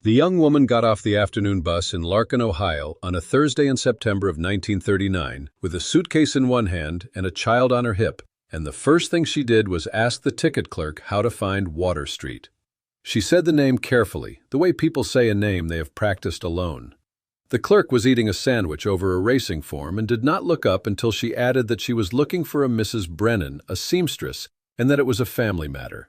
The young woman got off the afternoon bus in Larkin, Ohio, on a Thursday in September of 1939, with a suitcase in one hand and a child on her hip, and the first thing she did was ask the ticket clerk how to find Water Street. She said the name carefully, the way people say a name they have practiced alone. The clerk was eating a sandwich over a racing form and did not look up until she added that she was looking for a Mrs. Brennan, a seamstress, and that it was a family matter.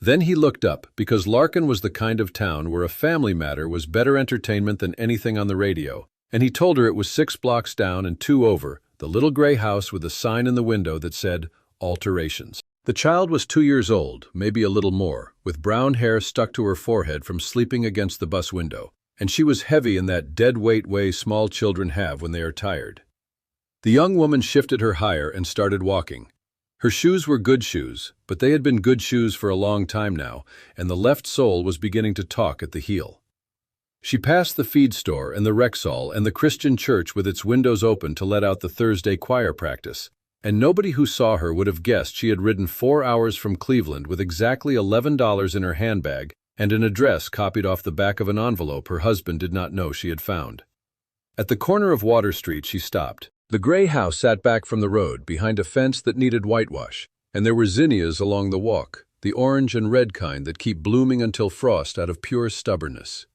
Then he looked up, because Larkin was the kind of town where a family matter was better entertainment than anything on the radio, and he told her it was 6 blocks down and 2 over, the little gray house with a sign in the window that said, Alterations. The child was 2 years old, maybe a little more, with brown hair stuck to her forehead from sleeping against the bus window, and she was heavy in that dead-weight way small children have when they are tired. The young woman shifted her higher and started walking. Her shoes were good shoes, but they had been good shoes for a long time now, and the left sole was beginning to talk at the heel. She passed the feed store and the Rexall and the Christian church with its windows open to let out the Thursday choir practice, and nobody who saw her would have guessed she had ridden 4 hours from Cleveland with exactly $11 in her handbag and an address copied off the back of an envelope her husband did not know she had found. At the corner of Water Street she stopped. The gray house sat back from the road behind a fence that needed whitewash, and there were zinnias along the walk, the orange and red kind that keep blooming until frost out of pure stubbornness.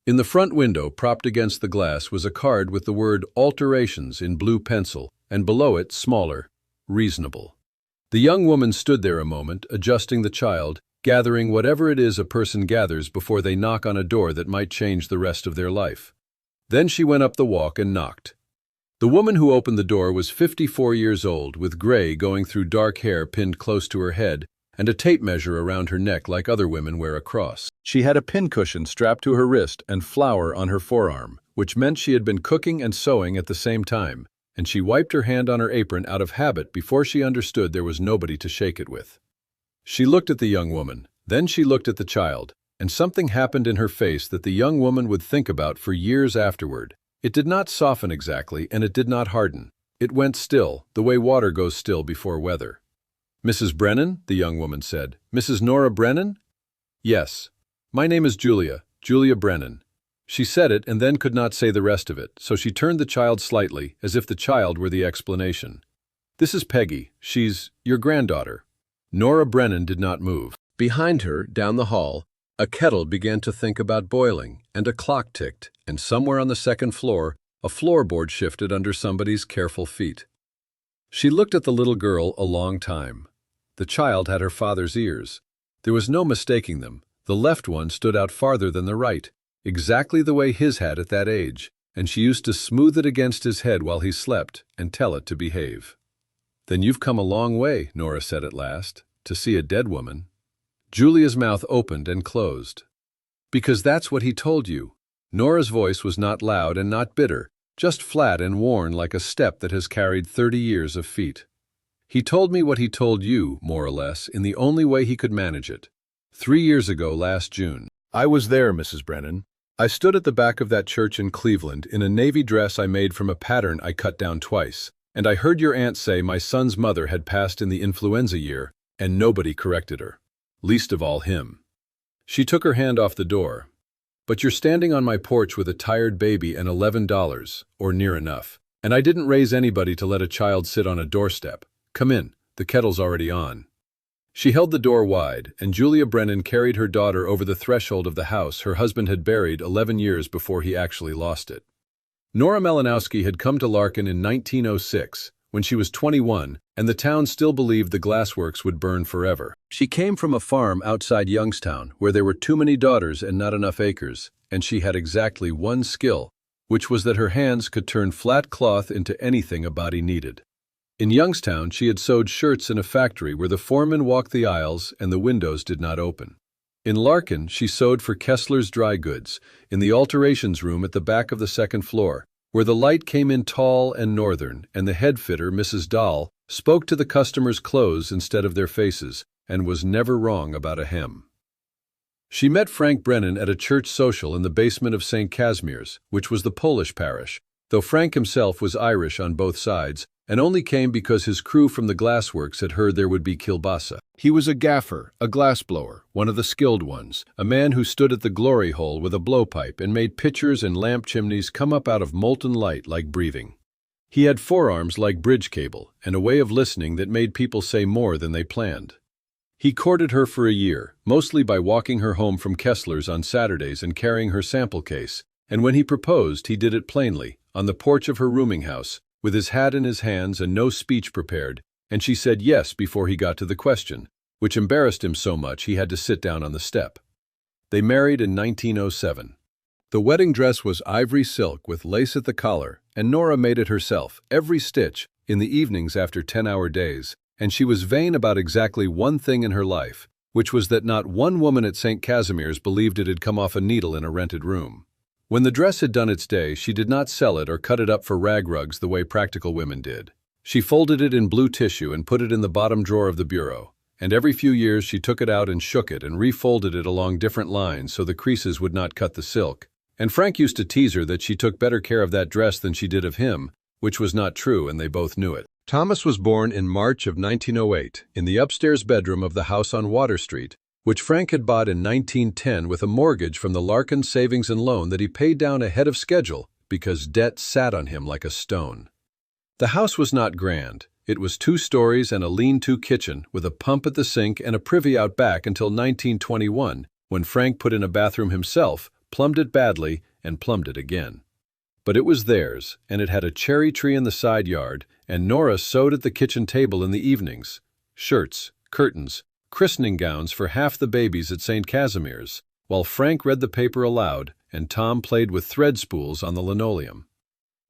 In the front window, propped against the glass, was a card with the word Alterations in blue pencil, and below it, smaller, Reasonable. The young woman stood there a moment, adjusting the child, gathering whatever it is a person gathers before they knock on a door that might change the rest of their life. Then she went up the walk and knocked. The woman who opened the door was 54 years old, with gray going through dark hair pinned close to her head, and a tape measure around her neck like other women wear a cross. She had a pincushion strapped to her wrist and flour on her forearm, which meant she had been cooking and sewing at the same time, and she wiped her hand on her apron out of habit before she understood there was nobody to shake it with. She looked at the young woman, then she looked at the child, and something happened in her face that the young woman would think about for years afterward. It did not soften exactly, and it did not harden. It went still, the way water goes still before weather. "Mrs. Brennan?" the young woman said. "Mrs. Nora Brennan?" "Yes. My name is Julia Brennan." She said it and then could not say the rest of it, so she turned the child slightly, as if the child were the explanation. "This is Peggy. She's your granddaughter." Nora Brennan did not move. Behind her, down the hall, a kettle began to think about boiling, and a clock ticked, and somewhere on the second floor, a floorboard shifted under somebody's careful feet. She looked at the little girl a long time. The child had her father's ears. There was no mistaking them. The left one stood out farther than the right, exactly the way his had at that age, and she used to smooth it against his head while he slept and tell it to behave. "Then you've come a long way," Nora said at last, "to see a dead woman." Julia's mouth opened and closed. "Because that's what he told you." Nora's voice was not loud and not bitter, just flat and worn like a step that has carried 30 years of feet. "He told me what he told you, more or less, in the only way he could manage it. 3 years ago last June. I was there, Mrs. Brennan. I stood at the back of that church in Cleveland in a navy dress I made from a pattern I cut down twice, and I heard your aunt say my son's mother had passed in the influenza year, and nobody corrected her. Least of all him." She took her hand off the door. "But you're standing on my porch with a tired baby and $11, or near enough. And I didn't raise anybody to let a child sit on a doorstep. Come in, the kettle's already on." She held the door wide, and Julia Brennan carried her daughter over the threshold of the house her husband had buried 11 years before he actually lost it. Nora Melanowski had come to Larkin in 1906, when she was 21, and the town still believed the Glassworks would burn forever. She came from a farm outside Youngstown, where there were too many daughters and not enough acres, and she had exactly one skill, which was that her hands could turn flat cloth into anything a body needed. In Youngstown, she had sewed shirts in a factory where the foreman walked the aisles and the windows did not open. In Larkin, she sewed for Kessler's Dry Goods, in the alterations room at the back of the second floor, where the light came in tall and northern, and the head fitter, Mrs. Dahl, spoke to the customers' clothes instead of their faces, and was never wrong about a hem. She met Frank Brennan at a church social in the basement of St. Casimir's, which was the Polish parish, though Frank himself was Irish on both sides, and only came because his crew from the Glassworks had heard there would be kielbasa. He was a gaffer, a glassblower, one of the skilled ones, a man who stood at the glory hole with a blowpipe and made pitchers and lamp chimneys come up out of molten light like breathing. He had forearms like bridge cable and a way of listening that made people say more than they planned. He courted her for a year, mostly by walking her home from Kessler's on Saturdays and carrying her sample case, and when he proposed, he did it plainly, on the porch of her rooming house, with his hat in his hands and no speech prepared, and she said yes before he got to the question, which embarrassed him so much he had to sit down on the step. They married in 1907. The wedding dress was ivory silk with lace at the collar, and Nora made it herself, every stitch, in the evenings after 10-hour days, and she was vain about exactly one thing in her life, which was that not one woman at St. Casimir's believed it had come off a needle in a rented room. When the dress had done its day, she did not sell it or cut it up for rag rugs the way practical women did. She folded it in blue tissue and put it in the bottom drawer of the bureau, and every few years she took it out and shook it and refolded it along different lines so the creases would not cut the silk. And Frank used to tease her that she took better care of that dress than she did of him, which was not true, and they both knew it. Thomas was born in March of 1908 in the upstairs bedroom of the house on Water Street, which Frank had bought in 1910 with a mortgage from the Larkin Savings and Loan that he paid down ahead of schedule because debt sat on him like a stone. The house was not grand. It was 2 stories and a lean-to kitchen with a pump at the sink and a privy out back until 1921, when Frank put in a bathroom himself, plumbed it badly, and plumbed it again. But it was theirs, and it had a cherry tree in the side yard, and Nora sewed at the kitchen table in the evenings. Shirts, curtains, christening gowns for half the babies at St. Casimir's, while Frank read the paper aloud and Tom played with thread spools on the linoleum.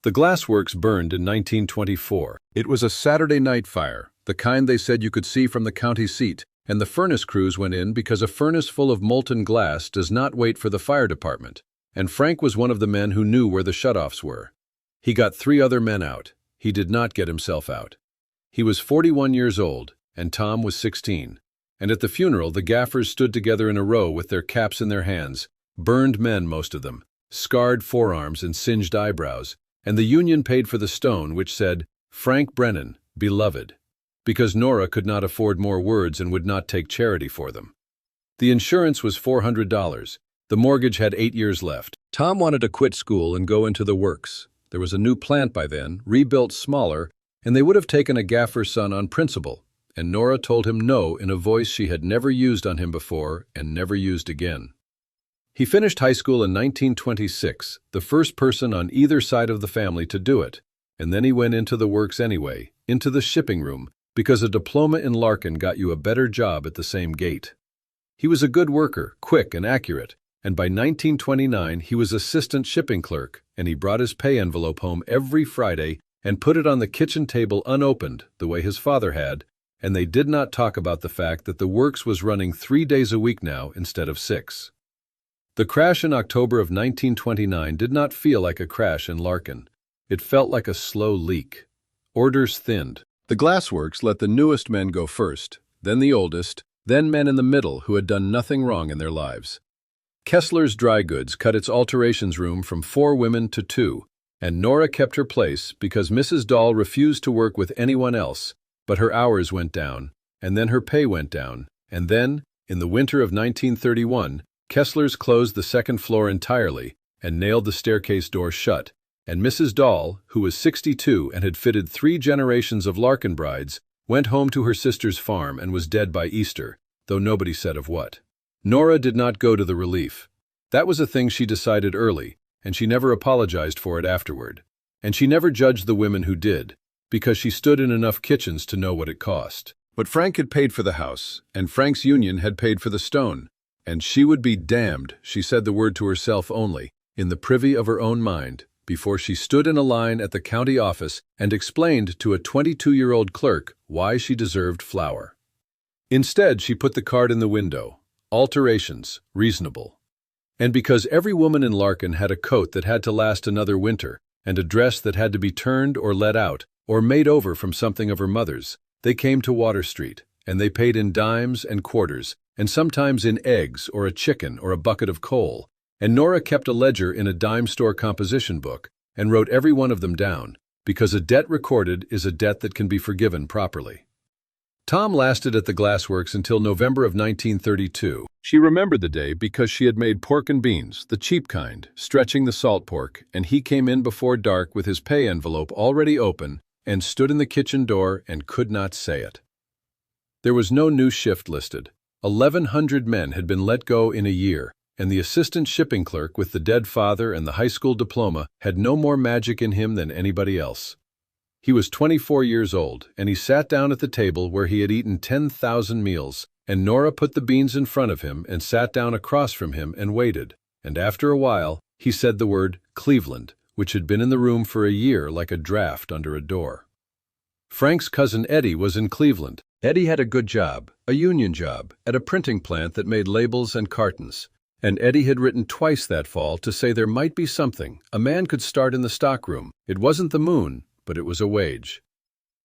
The Glassworks burned in 1924. It was a Saturday night fire, the kind they said you could see from the county seat, and the furnace crews went in because a furnace full of molten glass does not wait for the fire department, and Frank was one of the men who knew where the shutoffs were. He got 3 other men out. He did not get himself out. He was 41 years old, and Tom was 16. And at the funeral, the gaffers stood together in a row with their caps in their hands, burned men most of them, scarred forearms and singed eyebrows, and the union paid for the stone which said, "Frank Brennan, beloved," because Nora could not afford more words and would not take charity for them. The insurance was $400. The mortgage had 8 years left. Tom wanted to quit school and go into the works. There was a new plant by then, rebuilt smaller, and they would have taken a gaffer's son on principle, and Nora told him no in a voice she had never used on him before and never used again. He finished high school in 1926, the first person on either side of the family to do it, and then he went into the works anyway, into the shipping room, because a diploma in Larkin got you a better job at the same gate. He was a good worker, quick and accurate, and by 1929 he was assistant shipping clerk, and he brought his pay envelope home every Friday and put it on the kitchen table unopened, the way his father had, and they did not talk about the fact that the works was running 3 days a week now instead of 6. The crash in October of 1929 did not feel like a crash in Larkin. It felt like a slow leak. Orders thinned. The Glassworks let the newest men go first, then the oldest, then men in the middle who had done nothing wrong in their lives. Kessler's Dry Goods cut its alterations room from 4 women to 2, and Nora kept her place because Mrs. Dahl refused to work with anyone else, but her hours went down, and then her pay went down, and then, in the winter of 1931, Kessler's closed the second floor entirely and nailed the staircase door shut, and Mrs. Dahl, who was 62 and had fitted 3 generations of Larkin brides, went home to her sister's farm and was dead by Easter, though nobody said of what. Nora did not go to the relief. That was a thing she decided early, and she never apologized for it afterward. And she never judged the women who did, because she stood in enough kitchens to know what it cost. But Frank had paid for the house, and Frank's union had paid for the stone. And she would be damned, she said the word to herself only, in the privy of her own mind, before she stood in a line at the county office and explained to a 22-year-old clerk why she deserved flour. Instead, she put the card in the window, alterations, reasonable. And because every woman in Larkin had a coat that had to last another winter, and a dress that had to be turned or let out, or made over from something of her mother's, they came to Water Street, and they paid in dimes and quarters, and sometimes in eggs or a chicken or a bucket of coal, and Nora kept a ledger in a dime store composition book and wrote every one of them down, because a debt recorded is a debt that can be forgiven properly. Tom lasted at the Glassworks until November of 1932. She remembered the day because she had made pork and beans, the cheap kind, stretching the salt pork, and he came in before dark with his pay envelope already open and stood in the kitchen door and could not say it. There was no new shift listed. 1,100 men had been let go in a year, and the assistant shipping clerk with the dead father and the high school diploma had no more magic in him than anybody else. He was 24 years old, and he sat down at the table where he had eaten 10,000 meals, and Nora put the beans in front of him and sat down across from him and waited, and after a while, he said the word Cleveland, which had been in the room for a year like a draft under a door. Frank's cousin Eddie was in Cleveland. Eddie had a good job, a union job, at a printing plant that made labels and cartons. And Eddie had written twice that fall to say there might be something. A man could start in the stockroom. It wasn't the moon, but it was a wage.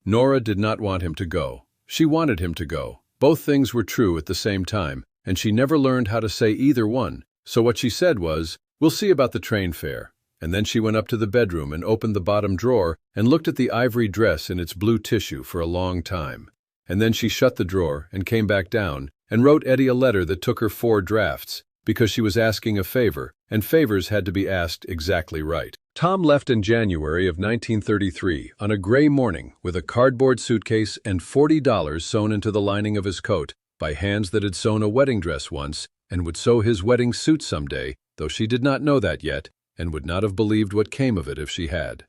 Nora did not want him to go. She wanted him to go. Both things were true at the same time, and she never learned how to say either one. So what she said was, "We'll see about the train fare." And then she went up to the bedroom and opened the bottom drawer and looked at the ivory dress in its blue tissue for a long time. And then she shut the drawer and came back down and wrote Eddie a letter that took her 4 drafts, because she was asking a favor, and favors had to be asked exactly right. Tom left in January of 1933 on a gray morning with a cardboard suitcase and $40 sewn into the lining of his coat by hands that had sewn a wedding dress once and would sew his wedding suit someday, though she did not know that yet and would not have believed what came of it if she had.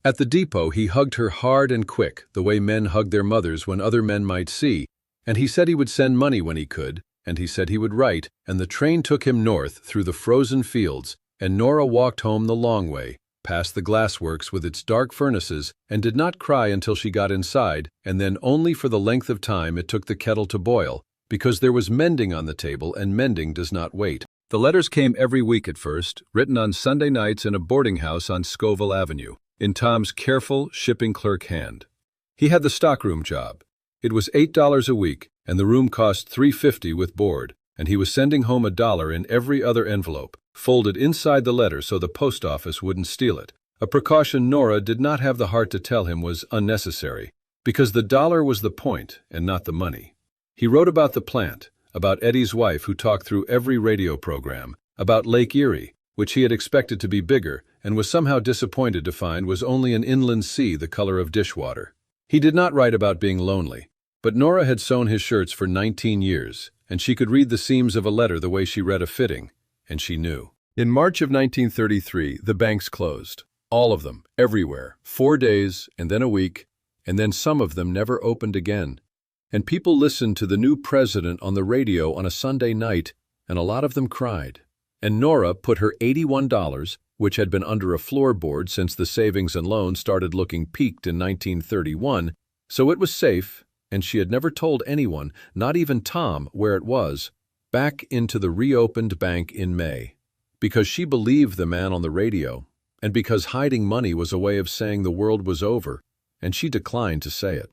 At the depot, he hugged her hard and quick, the way men hug their mothers when other men might see, and he said he would send money when he could, and he said he would write, and the train took him north through the frozen fields, and Nora walked home the long way, past the glassworks with its dark furnaces, and did not cry until she got inside, and then only for the length of time it took the kettle to boil, because there was mending on the table, and mending does not wait. The letters came every week at first, written on Sunday nights in a boarding house on Scoville Avenue, in Tom's careful shipping clerk hand. He had the stockroom job. It was $8 a week, and the room cost $3.50 with board, and he was sending home $1 in every other envelope, folded inside the letter so the post office wouldn't steal it, a precaution Nora did not have the heart to tell him was unnecessary, because the dollar was the point and not the money. He wrote about the plant, about Eddie's wife who talked through every radio program, about Lake Erie, which he had expected to be bigger and was somehow disappointed to find was only an inland sea the color of dishwater. He did not write about being lonely, but Nora had sewn his shirts for 19 years, and she could read the seams of a letter the way she read a fitting, and she knew. In March of 1933, the banks closed. All of them, everywhere, 4 days, and then a week, and then some of them never opened again. And people listened to the new president on the radio on a Sunday night, and a lot of them cried. And Nora put her $81, which had been under a floorboard since the savings and loan started looking peaked in 1931, so it was safe, and she had never told anyone, not even Tom, where it was, back into the reopened bank in May. Because she believed the man on the radio, and because hiding money was a way of saying the world was over, and she declined to say it.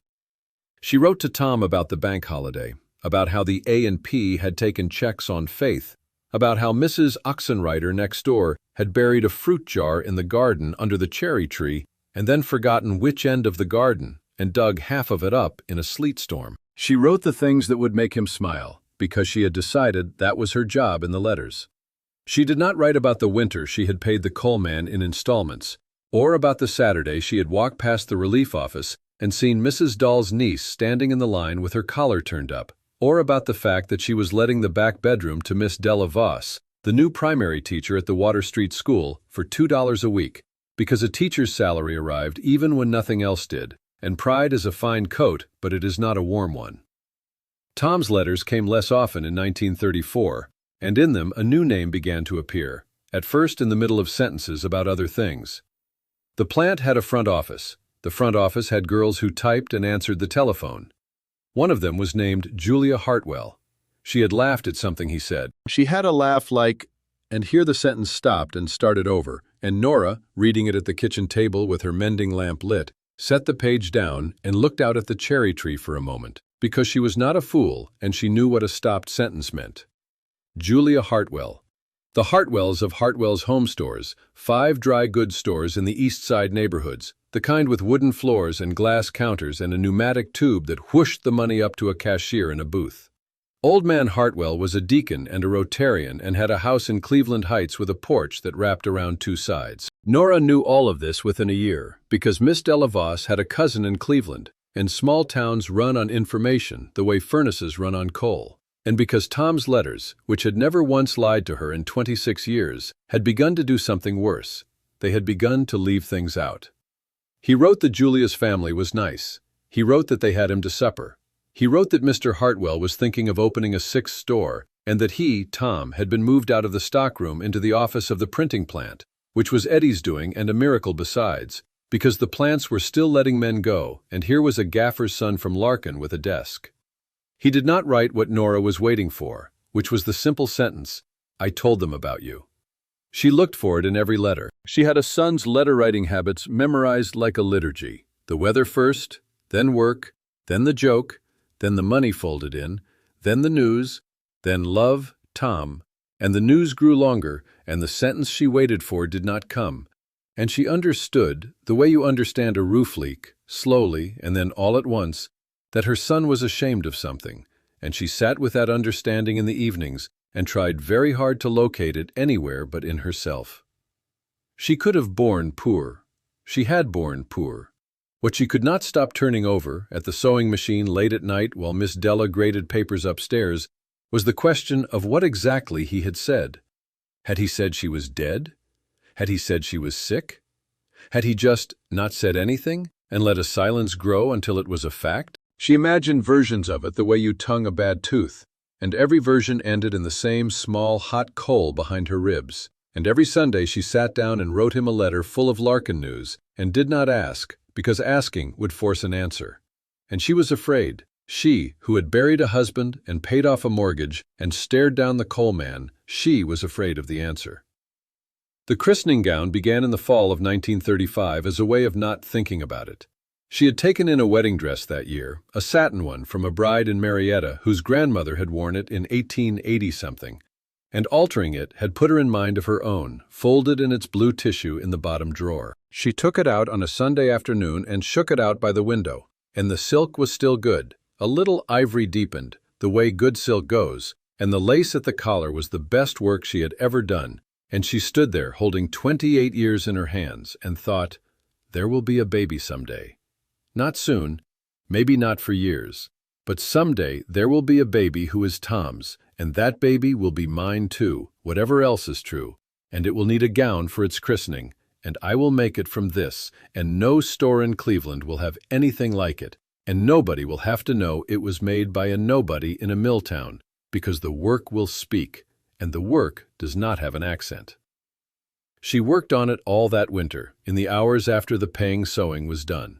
She wrote to Tom about the bank holiday, about how the A&P had taken checks on faith, about how Mrs. Oxenreiter next door had buried a fruit jar in the garden under the cherry tree and then forgotten which end of the garden and dug half of it up in a sleet storm. She wrote the things that would make him smile, because she had decided that was her job in the letters. She did not write about the winter she had paid the coal man in installments, or about the Saturday she had walked past the relief office and seen Mrs. Dahl's niece standing in the line with her collar turned up, or about the fact that she was letting the back bedroom to Miss Della Voss, the new primary teacher at the Water Street School, for $2 a week, because a teacher's salary arrived even when nothing else did, and pride is a fine coat, but it is not a warm one. Tom's letters came less often in 1934, and in them a new name began to appear, at first in the middle of sentences about other things. The plant had a front office. The front office had girls who typed and answered the telephone. One of them was named Julia Hartwell. She had laughed at something he said. She had a laugh like, and here the sentence stopped and started over, and Nora, reading it at the kitchen table with her mending lamp lit, set the page down and looked out at the cherry tree for a moment, because she was not a fool and she knew what a stopped sentence meant. Julia Hartwell. The Hartwells of Hartwell's Home Stores, 5 dry goods stores in the East Side neighborhoods, the kind with wooden floors and glass counters and a pneumatic tube that whooshed the money up to a cashier in a booth. Old Man Hartwell was a deacon and a Rotarian and had a house in Cleveland Heights with a porch that wrapped around 2 sides. Nora knew all of this within a year, because Miss Della Voss had a cousin in Cleveland, and small towns run on information the way furnaces run on coal. And because Tom's letters, which had never once lied to her in 26 years, had begun to do something worse. They had begun to leave things out. He wrote that Julia's family was nice. He wrote that they had him to supper. He wrote that Mr. Hartwell was thinking of opening a 6th store, and that he, Tom, had been moved out of the stockroom into the office of the printing plant, which was Eddie's doing and a miracle besides, because the plants were still letting men go, and here was a gaffer's son from Larkin with a desk. He did not write what Nora was waiting for, which was the simple sentence, "I told them about you." She looked for it in every letter. She had a son's letter-writing habits memorized like a liturgy. The weather first, then work, then the joke, then the money folded in, then the news, then love, Tom, and the news grew longer, and the sentence she waited for did not come. And she understood, the way you understand a roof leak, slowly and then all at once, that her son was ashamed of something, and she sat with that understanding in the evenings and tried very hard to locate it anywhere but in herself. She could have borne poor. She had borne poor. What she could not stop turning over at the sewing machine late at night while Miss Della graded papers upstairs was the question of what exactly he had said. Had he said she was dead? Had he said she was sick? Had he just not said anything and let a silence grow until it was a fact? She imagined versions of it the way you tongue a bad tooth, and every version ended in the same small hot coal behind her ribs. And every Sunday she sat down and wrote him a letter full of Larkin news, and did not ask, because asking would force an answer. And she was afraid. She, who had buried a husband and paid off a mortgage and stared down the coal man, she was afraid of the answer. The christening gown began in the fall of 1935 as a way of not thinking about it. She had taken in a wedding dress that year, a satin one from a bride in Marietta whose grandmother had worn it in 1880-something, and altering it had put her in mind of her own, folded in its blue tissue in the bottom drawer. She took it out on a Sunday afternoon and shook it out by the window, and the silk was still good, a little ivory deepened, the way good silk goes, and the lace at the collar was the best work she had ever done, and she stood there holding 28 years in her hands and thought, there will be a baby someday. Not soon, maybe not for years, but someday there will be a baby who is Tom's, and that baby will be mine too, whatever else is true, and it will need a gown for its christening, and I will make it from this, and no store in Cleveland will have anything like it, and nobody will have to know it was made by a nobody in a mill town, because the work will speak, and the work does not have an accent. She worked on it all that winter, in the hours after the paying sewing was done.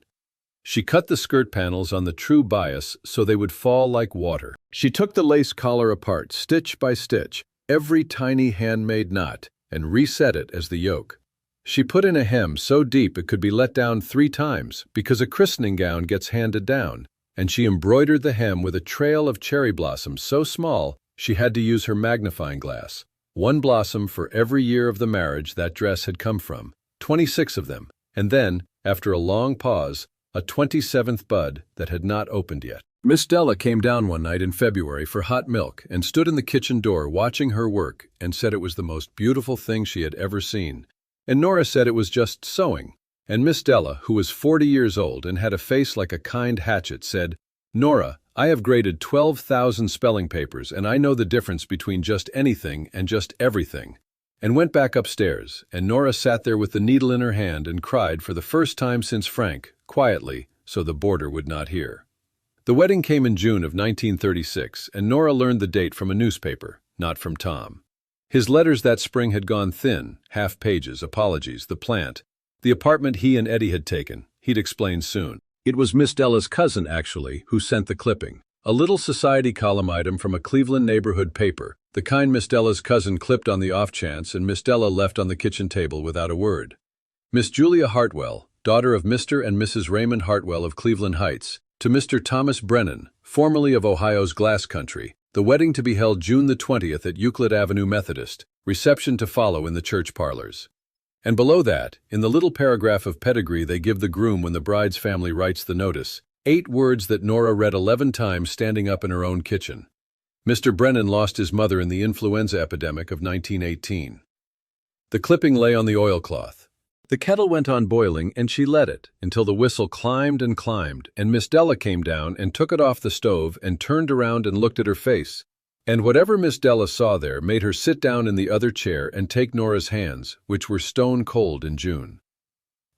She cut the skirt panels on the true bias so they would fall like water. She took the lace collar apart, stitch by stitch, every tiny handmade knot, and reset it as the yoke. She put in a hem so deep it could be let down 3 times, because a christening gown gets handed down, and she embroidered the hem with a trail of cherry blossoms so small she had to use her magnifying glass. 1 blossom for every year of the marriage that dress had come from, 26 of them, and then, after a long pause, a 27th bud that had not opened yet. Miss Della came down one night in February for hot milk and stood in the kitchen door watching her work and said it was the most beautiful thing she had ever seen. And Nora said it was just sewing. And Miss Della, who was 40 years old and had a face like a kind hatchet, said, "Nora, I have graded 12,000 spelling papers and I know the difference between just anything and just everything." And went back upstairs, and Nora sat there with the needle in her hand and cried for the first time since Frank, quietly, so the boarder would not hear. The wedding came in June of 1936, and Nora learned the date from a newspaper, not from Tom. His letters that spring had gone thin, half pages, apologies, the plant, the apartment he and Eddie had taken. He'd explain soon. It was Miss Della's cousin, actually, who sent the clipping. A little society column item from a Cleveland neighborhood paper, the kind Miss Della's cousin clipped on the off chance and Miss Della left on the kitchen table without a word. Miss Julia Hartwell, daughter of Mr. and Mrs. Raymond Hartwell of Cleveland Heights, to Mr. Thomas Brennan, formerly of Ohio's Glass Country, the wedding to be held June the 20th at Euclid Avenue Methodist, reception to follow in the church parlors. And below that, in the little paragraph of pedigree they give the groom when the bride's family writes the notice, 8 words that Nora read 11 times standing up in her own kitchen. Mr. Brennan lost his mother in the influenza epidemic of 1918. The clipping lay on the oilcloth. The kettle went on boiling, and she let it, until the whistle climbed, and Miss Della came down and took it off the stove and turned around and looked at her face. And whatever Miss Della saw there made her sit down in the other chair and take Nora's hands, which were stone cold in June.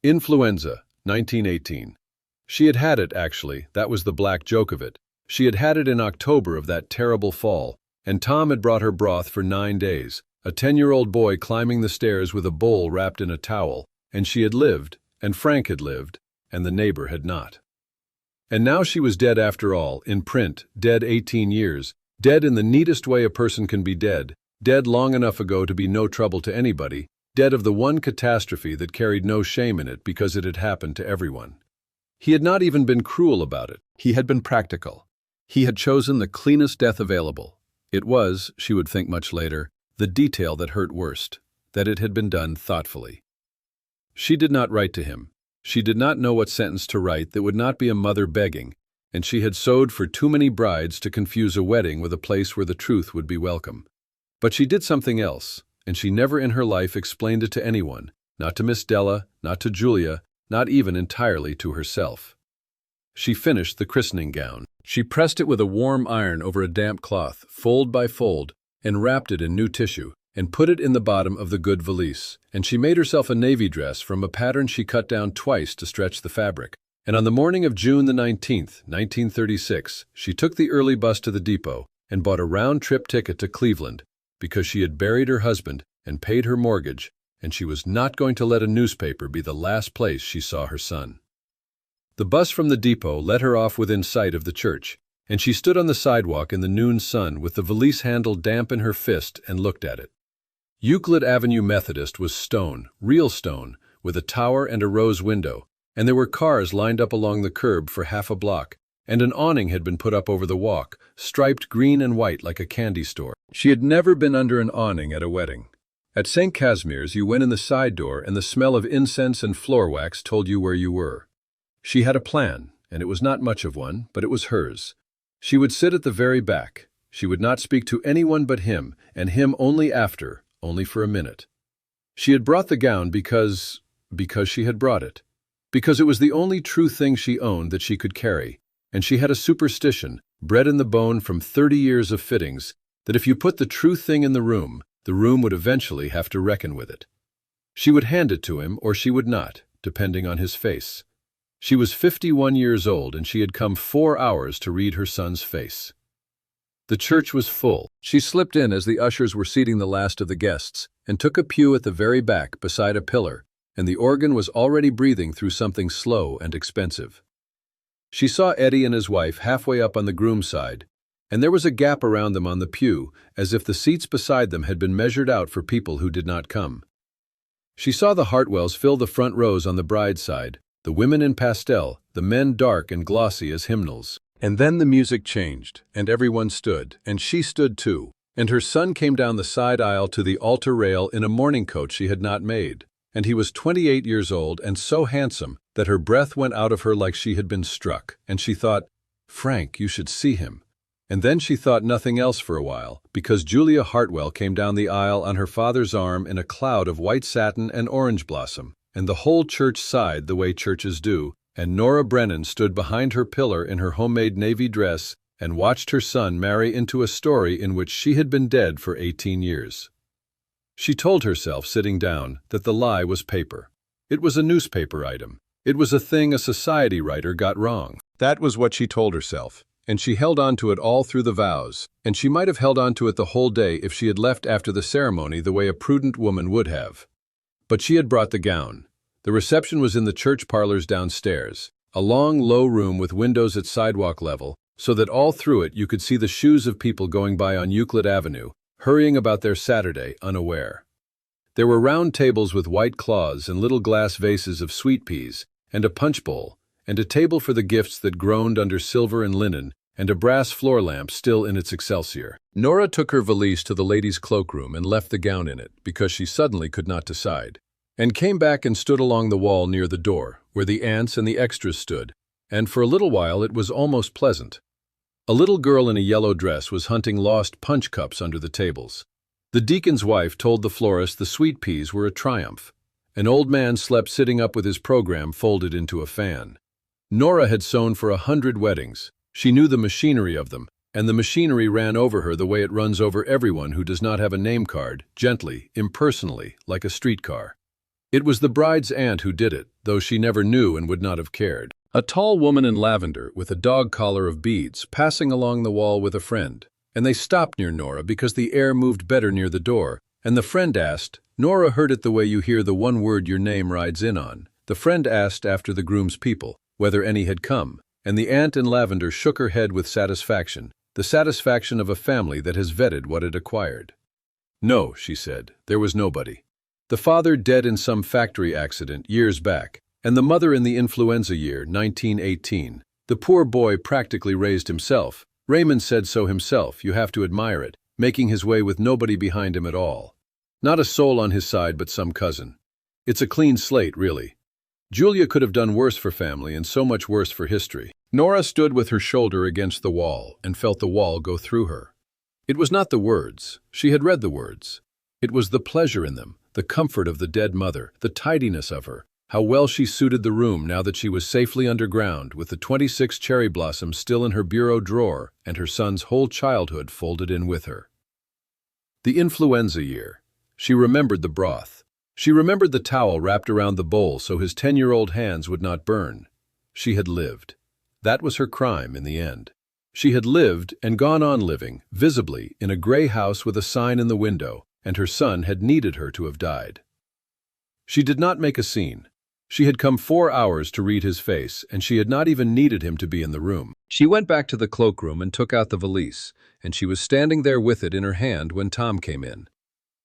Influenza, 1918. She had had it, actually, that was the black joke of it. She had had it in October of that terrible fall, and Tom had brought her broth for 9 days, a 10-year-old boy climbing the stairs with a bowl wrapped in a towel, and she had lived, and Frank had lived, and the neighbor had not. And now she was dead after all, in print, dead 18 years, dead in the neatest way a person can be dead, dead long enough ago to be no trouble to anybody, dead of the one catastrophe that carried no shame in it because it had happened to everyone. He had not even been cruel about it. He had been practical. He had chosen the cleanest death available. It was, she would think much later, the detail that hurt worst, that it had been done thoughtfully. She did not write to him. She did not know what sentence to write that would not be a mother begging, and she had sewed for too many brides to confuse a wedding with a place where the truth would be welcome. But she did something else, and she never in her life explained it to anyone, not to Miss Della, not to Julia, not even entirely to herself. She finished the christening gown. She pressed it with a warm iron over a damp cloth, fold by fold, and wrapped it in new tissue, and put it in the bottom of the good valise. And she made herself a navy dress from a pattern she cut down twice to stretch the fabric. And on the morning of June the 19th, 1936, she took the early bus to the depot and bought a round-trip ticket to Cleveland, because she had buried her husband and paid her mortgage, and she was not going to let a newspaper be the last place she saw her son. The bus from the depot let her off within sight of the church, and she stood on the sidewalk in the noon sun with the valise handle damp in her fist and looked at it. Euclid Avenue Methodist was stone, real stone, with a tower and a rose window, and there were cars lined up along the curb for half a block, and an awning had been put up over the walk, striped green and white like a candy store. She had never been under an awning at a wedding. At St. Casimir's you went in the side door and the smell of incense and floor wax told you where you were. She had a plan, and it was not much of one, but it was hers. She would sit at the very back. She would not speak to anyone but him, and him only after, only for a minute. She had brought the gown because she had brought it. Because it was the only true thing she owned that she could carry, and she had a superstition, bred in the bone from 30 years of fittings, that if you put the true thing in the room would eventually have to reckon with it. She would hand it to him or she would not, depending on his face. She was 51 years old and she had come 4 hours to read her son's face. The church was full. She slipped in as the ushers were seating the last of the guests and took a pew at the very back beside a pillar, and the organ was already breathing through something slow and expensive. She saw Eddie and his wife halfway up on the groom's side, and there was a gap around them on the pew, as if the seats beside them had been measured out for people who did not come. She saw the Hartwells fill the front rows on the bride's side, the women in pastel, the men dark and glossy as hymnals. And then the music changed, and everyone stood, and she stood too, and her son came down the side aisle to the altar rail in a mourning coat she had not made, and he was 28 years old and so handsome that her breath went out of her like she had been struck, and she thought, "Frank, you should see him." And then she thought nothing else for a while, because Julia Hartwell came down the aisle on her father's arm in a cloud of white satin and orange blossom, and the whole church sighed the way churches do, and Nora Brennan stood behind her pillar in her homemade navy dress and watched her son marry into a story in which she had been dead for 18 years. She told herself, sitting down, that the lie was paper. It was a newspaper item. It was a thing a society writer got wrong. That was what she told herself, and she held on to it all through the vows, and she might have held on to it the whole day if she had left after the ceremony the way a prudent woman would have. But she had brought the gown. The reception was in the church parlors downstairs, a long, low room with windows at sidewalk level, so that all through it you could see the shoes of people going by on Euclid Avenue, hurrying about their Saturday, unaware. There were round tables with white cloths and little glass vases of sweet peas, and a punch bowl, and a table for the gifts that groaned under silver and linen, and a brass floor lamp still in its excelsior. Nora took her valise to the ladies' cloakroom and left the gown in it, because she suddenly could not decide, and came back and stood along the wall near the door, where the aunts and the extras stood, and for a little while it was almost pleasant. A little girl in a yellow dress was hunting lost punch cups under the tables. The deacon's wife told the florist the sweet peas were a triumph. An old man slept sitting up with his program folded into a fan. Nora had sewn for 100 weddings. She knew the machinery of them, and the machinery ran over her the way it runs over everyone who does not have a name card, gently, impersonally, like a streetcar. It was the bride's aunt who did it, though she never knew and would not have cared. A tall woman in lavender with a dog collar of beads passing along the wall with a friend, and they stopped near Nora because the air moved better near the door, and the friend asked, Nora heard it the way you hear the one word your name rides in on. The friend asked after the groom's people, whether any had come, and the aunt in lavender shook her head with satisfaction, the satisfaction of a family that has vetted what it acquired. No, she said, there was nobody. The father dead in some factory accident years back, and the mother in the influenza year, 1918. The poor boy practically raised himself. Raymond said so himself, you have to admire it, making his way with nobody behind him at all. Not a soul on his side but some cousin. It's a clean slate, really. Julia could have done worse for family and so much worse for history. Nora stood with her shoulder against the wall and felt the wall go through her. It was not the words. She had read the words. It was the pleasure in them, the comfort of the dead mother, the tidiness of her, how well she suited the room now that she was safely underground with the 26 cherry blossoms still in her bureau drawer and her son's whole childhood folded in with her. The influenza year. She remembered the broth. She remembered the towel wrapped around the bowl so his 10-year-old hands would not burn. She had lived. That was her crime in the end. She had lived and gone on living, visibly, in a gray house with a sign in the window, and her son had needed her to have died. She did not make a scene. She had come 4 hours to read his face, and she had not even needed him to be in the room. She went back to the cloakroom and took out the valise, and she was standing there with it in her hand when Tom came in.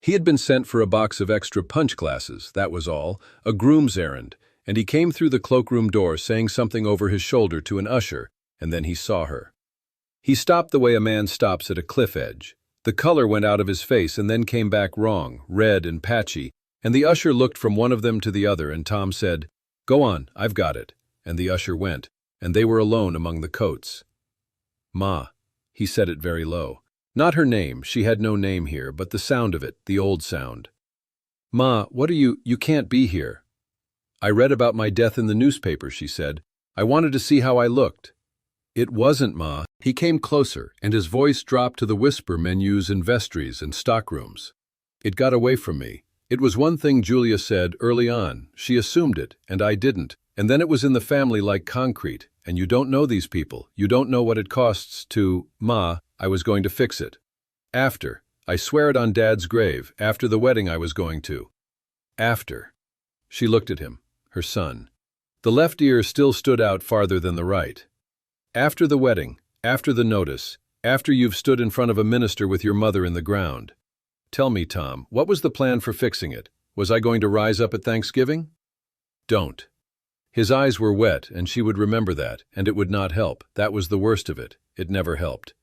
He had been sent for a box of extra punch glasses, that was all, a groom's errand, and he came through the cloakroom door saying something over his shoulder to an usher, and then he saw her. He stopped the way a man stops at a cliff edge. The color went out of his face and then came back wrong, red and patchy, and the usher looked from one of them to the other, and Tom said, "Go on, I've got it." And the usher went, and they were alone among the coats. "Ma," he said it very low. Not her name, she had no name here, but the sound of it, the old sound. "Ma, what are you can't be here." "I read about my death in the newspaper," she said. "I wanted to see how I looked." "It wasn't, Ma." He came closer, and his voice dropped to the whisper men use in vestries and stockrooms. "It got away from me. It was one thing Julia said early on. She assumed it, and I didn't. And then it was in the family like concrete, and you don't know these people. You don't know what it costs to, Ma, I was going to fix it. After. I swear it on Dad's grave, after the wedding I was going to. After." She looked at him, her son. The left ear still stood out farther than the right. "After the wedding, after the notice, after you've stood in front of a minister with your mother in the ground. Tell me, Tom, what was the plan for fixing it? Was I going to rise up at Thanksgiving?" "Don't." His eyes were wet, and she would remember that, and it would not help. That was the worst of it. It never helped.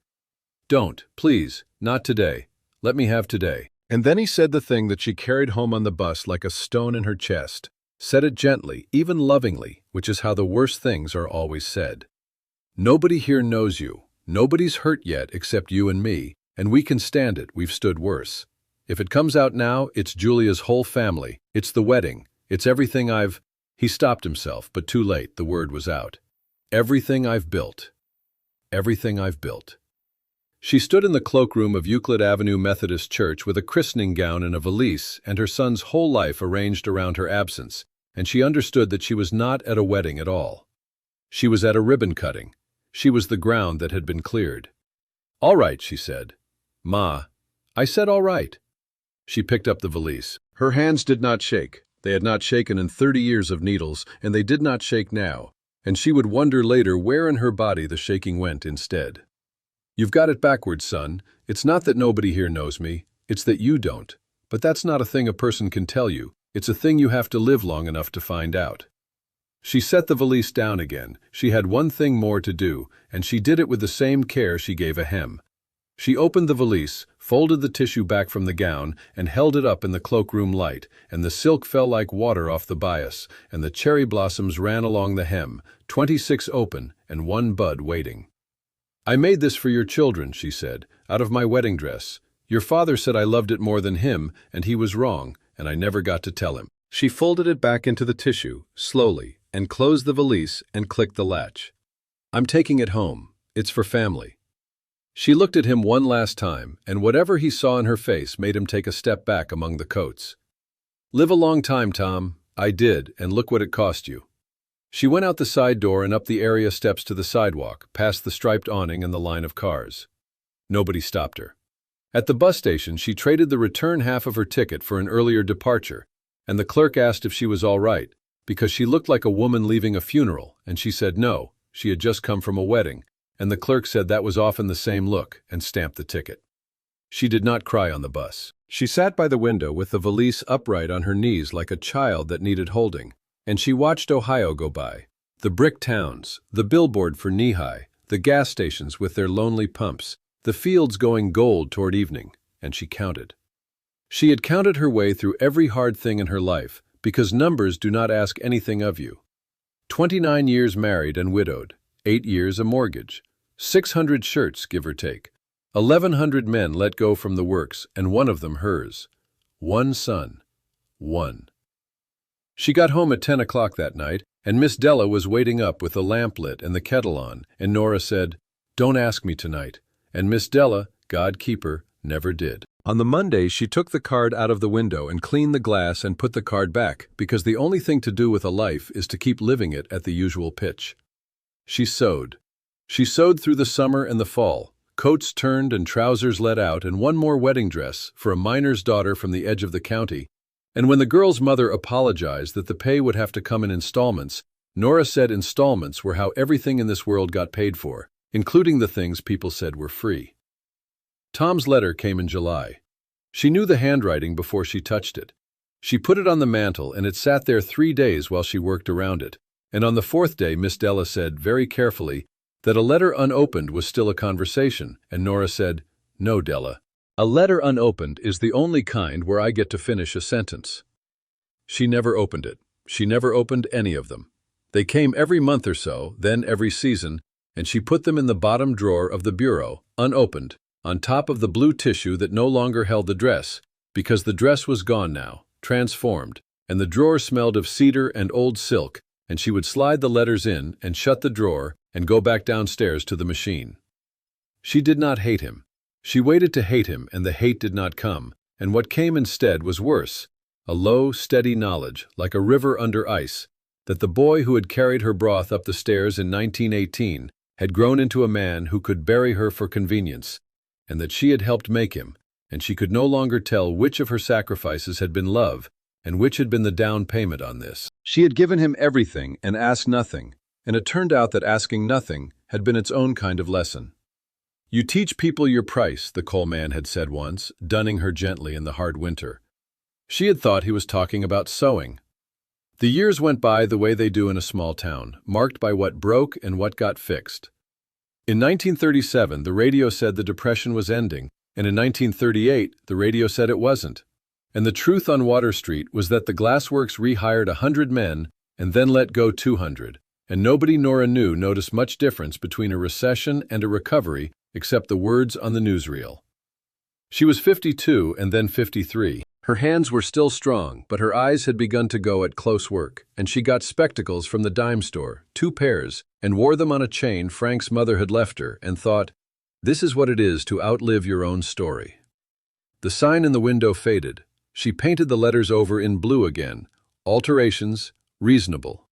"Don't, please, not today. Let me have today." And then he said the thing that she carried home on the bus like a stone in her chest. Said it gently, even lovingly, which is how the worst things are always said. "Nobody here knows you. Nobody's hurt yet except you and me, and we can stand it. We've stood worse. If it comes out now, it's Julia's whole family. It's the wedding. It's everything I've—" He stopped himself, but too late, the word was out. "Everything I've built. Everything I've built." She stood in the cloakroom of Euclid Avenue Methodist Church with a christening gown and a valise, and her son's whole life arranged around her absence, and she understood that she was not at a wedding at all. She was at a ribbon cutting. She was the ground that had been cleared. "All right," she said. "Ma, I said all right." She picked up the valise. Her hands did not shake. They had not shaken in 30 years of needles, and they did not shake now, and she would wonder later where in her body the shaking went instead. "You've got it backwards, son. It's not that nobody here knows me. It's that you don't. But that's not a thing a person can tell you. It's a thing you have to live long enough to find out." She set the valise down again. She had one thing more to do, and she did it with the same care she gave a hem. She opened the valise, folded the tissue back from the gown, and held it up in the cloakroom light, and the silk fell like water off the bias, and the cherry blossoms ran along the hem, 26 open and one bud waiting. "I made this for your children," she said, "out of my wedding dress. Your father said I loved it more than him, and he was wrong, and I never got to tell him." She folded it back into the tissue, slowly, and closed the valise and clicked the latch. "I'm taking it home. It's for family." She looked at him one last time, and whatever he saw in her face made him take a step back among the coats. "Live a long time, Tom." "I did, and look what it cost you." She went out the side door and up the area steps to the sidewalk, past the striped awning and the line of cars. Nobody stopped her. At the bus station, she traded the return half of her ticket for an earlier departure, and the clerk asked if she was all right, because she looked like a woman leaving a funeral, and she said no, she had just come from a wedding, and the clerk said that was often the same look, and stamped the ticket. She did not cry on the bus. She sat by the window with the valise upright on her knees like a child that needed holding, and she watched Ohio go by. The brick towns, the billboard for knee-high, the gas stations with their lonely pumps, the fields going gold toward evening, and she counted. She had counted her way through every hard thing in her life, because numbers do not ask anything of you. 29 years married and widowed, 8 years a mortgage, 600 shirts, give or take, 1,100 men let go from the works, and one of them hers. One son. One. She got home at 10 o'clock that night, and Miss Della was waiting up with the lamp lit and the kettle on, and Nora said, "Don't ask me tonight." And Miss Della, God keep her, never did. On the Monday, she took the card out of the window and cleaned the glass and put the card back, because the only thing to do with a life is to keep living it at the usual pitch. She sewed. She sewed through the summer and the fall, coats turned and trousers let out, and one more wedding dress for a miner's daughter from the edge of the county. And when the girl's mother apologized that the pay would have to come in installments, Nora said installments were how everything in this world got paid for, including the things people said were free. Tom's letter came in July. She knew the handwriting before she touched it. She put it on the mantel, and it sat there 3 days while she worked around it. And on the 4th day, Miss Della said, very carefully, that a letter unopened was still a conversation, and Nora said, "No, Della. A letter unopened is the only kind where I get to finish a sentence." She never opened it. She never opened any of them. They came every month or so, then every season, and she put them in the bottom drawer of the bureau, unopened, on top of the blue tissue that no longer held the dress, because the dress was gone now, transformed, and the drawer smelled of cedar and old silk, and she would slide the letters in and shut the drawer and go back downstairs to the machine. She did not hate him. She waited to hate him, and the hate did not come, and what came instead was worse, a low, steady knowledge, like a river under ice, that the boy who had carried her broth up the stairs in 1918 had grown into a man who could bury her for convenience, and that she had helped make him, and she could no longer tell which of her sacrifices had been love and which had been the down payment on this. She had given him everything and asked nothing, and it turned out that asking nothing had been its own kind of lesson. "You teach people your price," the coal man had said once, dunning her gently in the hard winter. She had thought he was talking about sewing. The years went by the way they do in a small town, marked by what broke and what got fixed. In 1937, the radio said the Depression was ending, and in 1938, the radio said it wasn't. And the truth on Water Street was that the Glassworks rehired 100 men and then let go 200, and nobody Nora knew noticed much difference between a recession and a recovery except the words on the newsreel. She was 52 and then 53. Her hands were still strong, but her eyes had begun to go at close work, and she got spectacles from the dime store, 2 pairs, and wore them on a chain Frank's mother had left her, and thought, this is what it is to outlive your own story. The sign in the window faded. She painted the letters over in blue again, alterations, reasonable.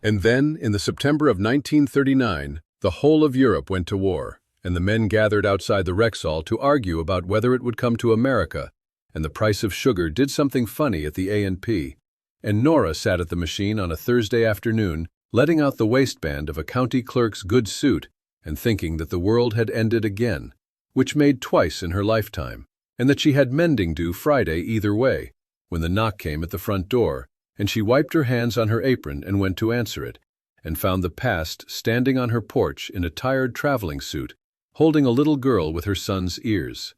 And then, in the September of 1939, the whole of Europe went to war, and the men gathered outside the Rexall to argue about whether it would come to America, and the price of sugar did something funny at the A&P, and Nora sat at the machine on a Thursday afternoon, letting out the waistband of a county clerk's good suit and thinking that the world had ended again, which made twice in her lifetime, and that she had mending due Friday either way, when the knock came at the front door, and she wiped her hands on her apron and went to answer it, and found the past standing on her porch in a tired traveling suit, holding a little girl with her son's ears.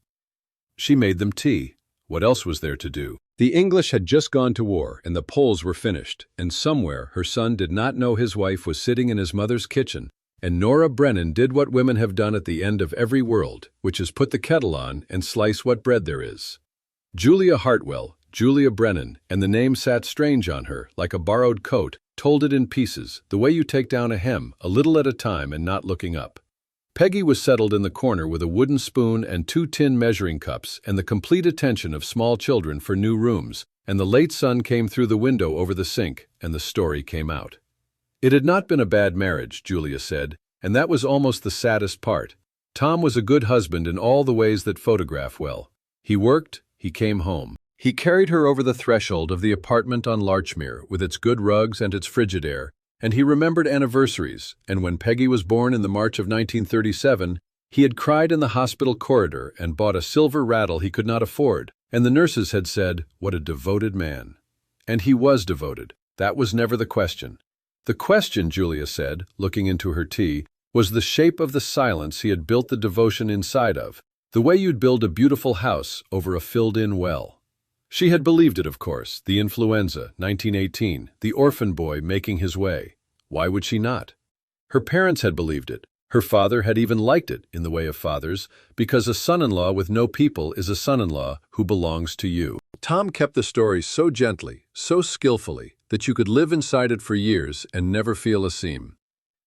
She made them tea. What else was there to do? The English had just gone to war, and the Poles were finished, and somewhere her son did not know his wife was sitting in his mother's kitchen, and Nora Brennan did what women have done at the end of every world, which is put the kettle on and slice what bread there is. Julia Hartwell, Julia Brennan, and the name sat strange on her, like a borrowed coat, told it in pieces, the way you take down a hem, a little at a time and not looking up. Peggy was settled in the corner with a wooden spoon and 2 tin measuring cups and the complete attention of small children for new rooms, and the late sun came through the window over the sink, and the story came out. It had not been a bad marriage, Julia said, and that was almost the saddest part. Tom was a good husband in all the ways that photograph well. He worked, he came home. He carried her over the threshold of the apartment on Larchmere with its good rugs and its frigid air, and he remembered anniversaries, and when Peggy was born in the March of 1937, he had cried in the hospital corridor and bought a silver rattle he could not afford, and the nurses had said, "What a devoted man." And he was devoted. That was never the question. The question, Julia said, looking into her tea, was the shape of the silence he had built the devotion inside of, the way you'd build a beautiful house over a filled-in well. She had believed it, of course, the influenza, 1918, the orphan boy making his way. Why would she not? Her parents had believed it. Her father had even liked it, in the way of fathers, because a son-in-law with no people is a son-in-law who belongs to you. Tom kept the story so gently, so skillfully, that you could live inside it for years and never feel a seam.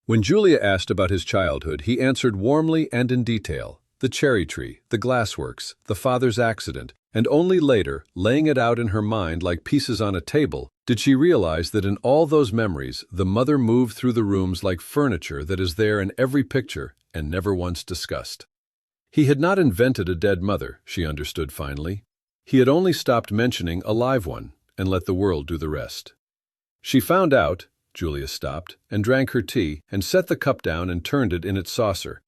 When Julia asked about his childhood, he answered warmly and in detail. The cherry tree, the glassworks, the father's accident, and only later, laying it out in her mind like pieces on a table, did she realize that in all those memories the mother moved through the rooms like furniture that is there in every picture and never once discussed. He had not invented a dead mother, she understood finally. He had only stopped mentioning a live one and let the world do the rest. She found out, Julia stopped, and drank her tea and set the cup down and turned it in its saucer.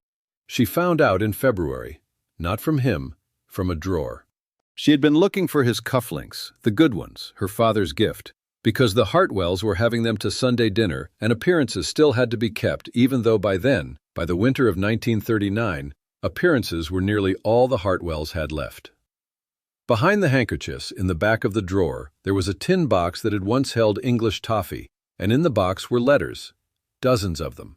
She found out in February, not from him, from a drawer. She had been looking for his cufflinks, the good ones, her father's gift, because the Hartwells were having them to Sunday dinner and appearances still had to be kept even though by then, by the winter of 1939, appearances were nearly all the Hartwells had left. Behind the handkerchiefs, in the back of the drawer, there was a tin box that had once held English toffee, and in the box were letters, dozens of them,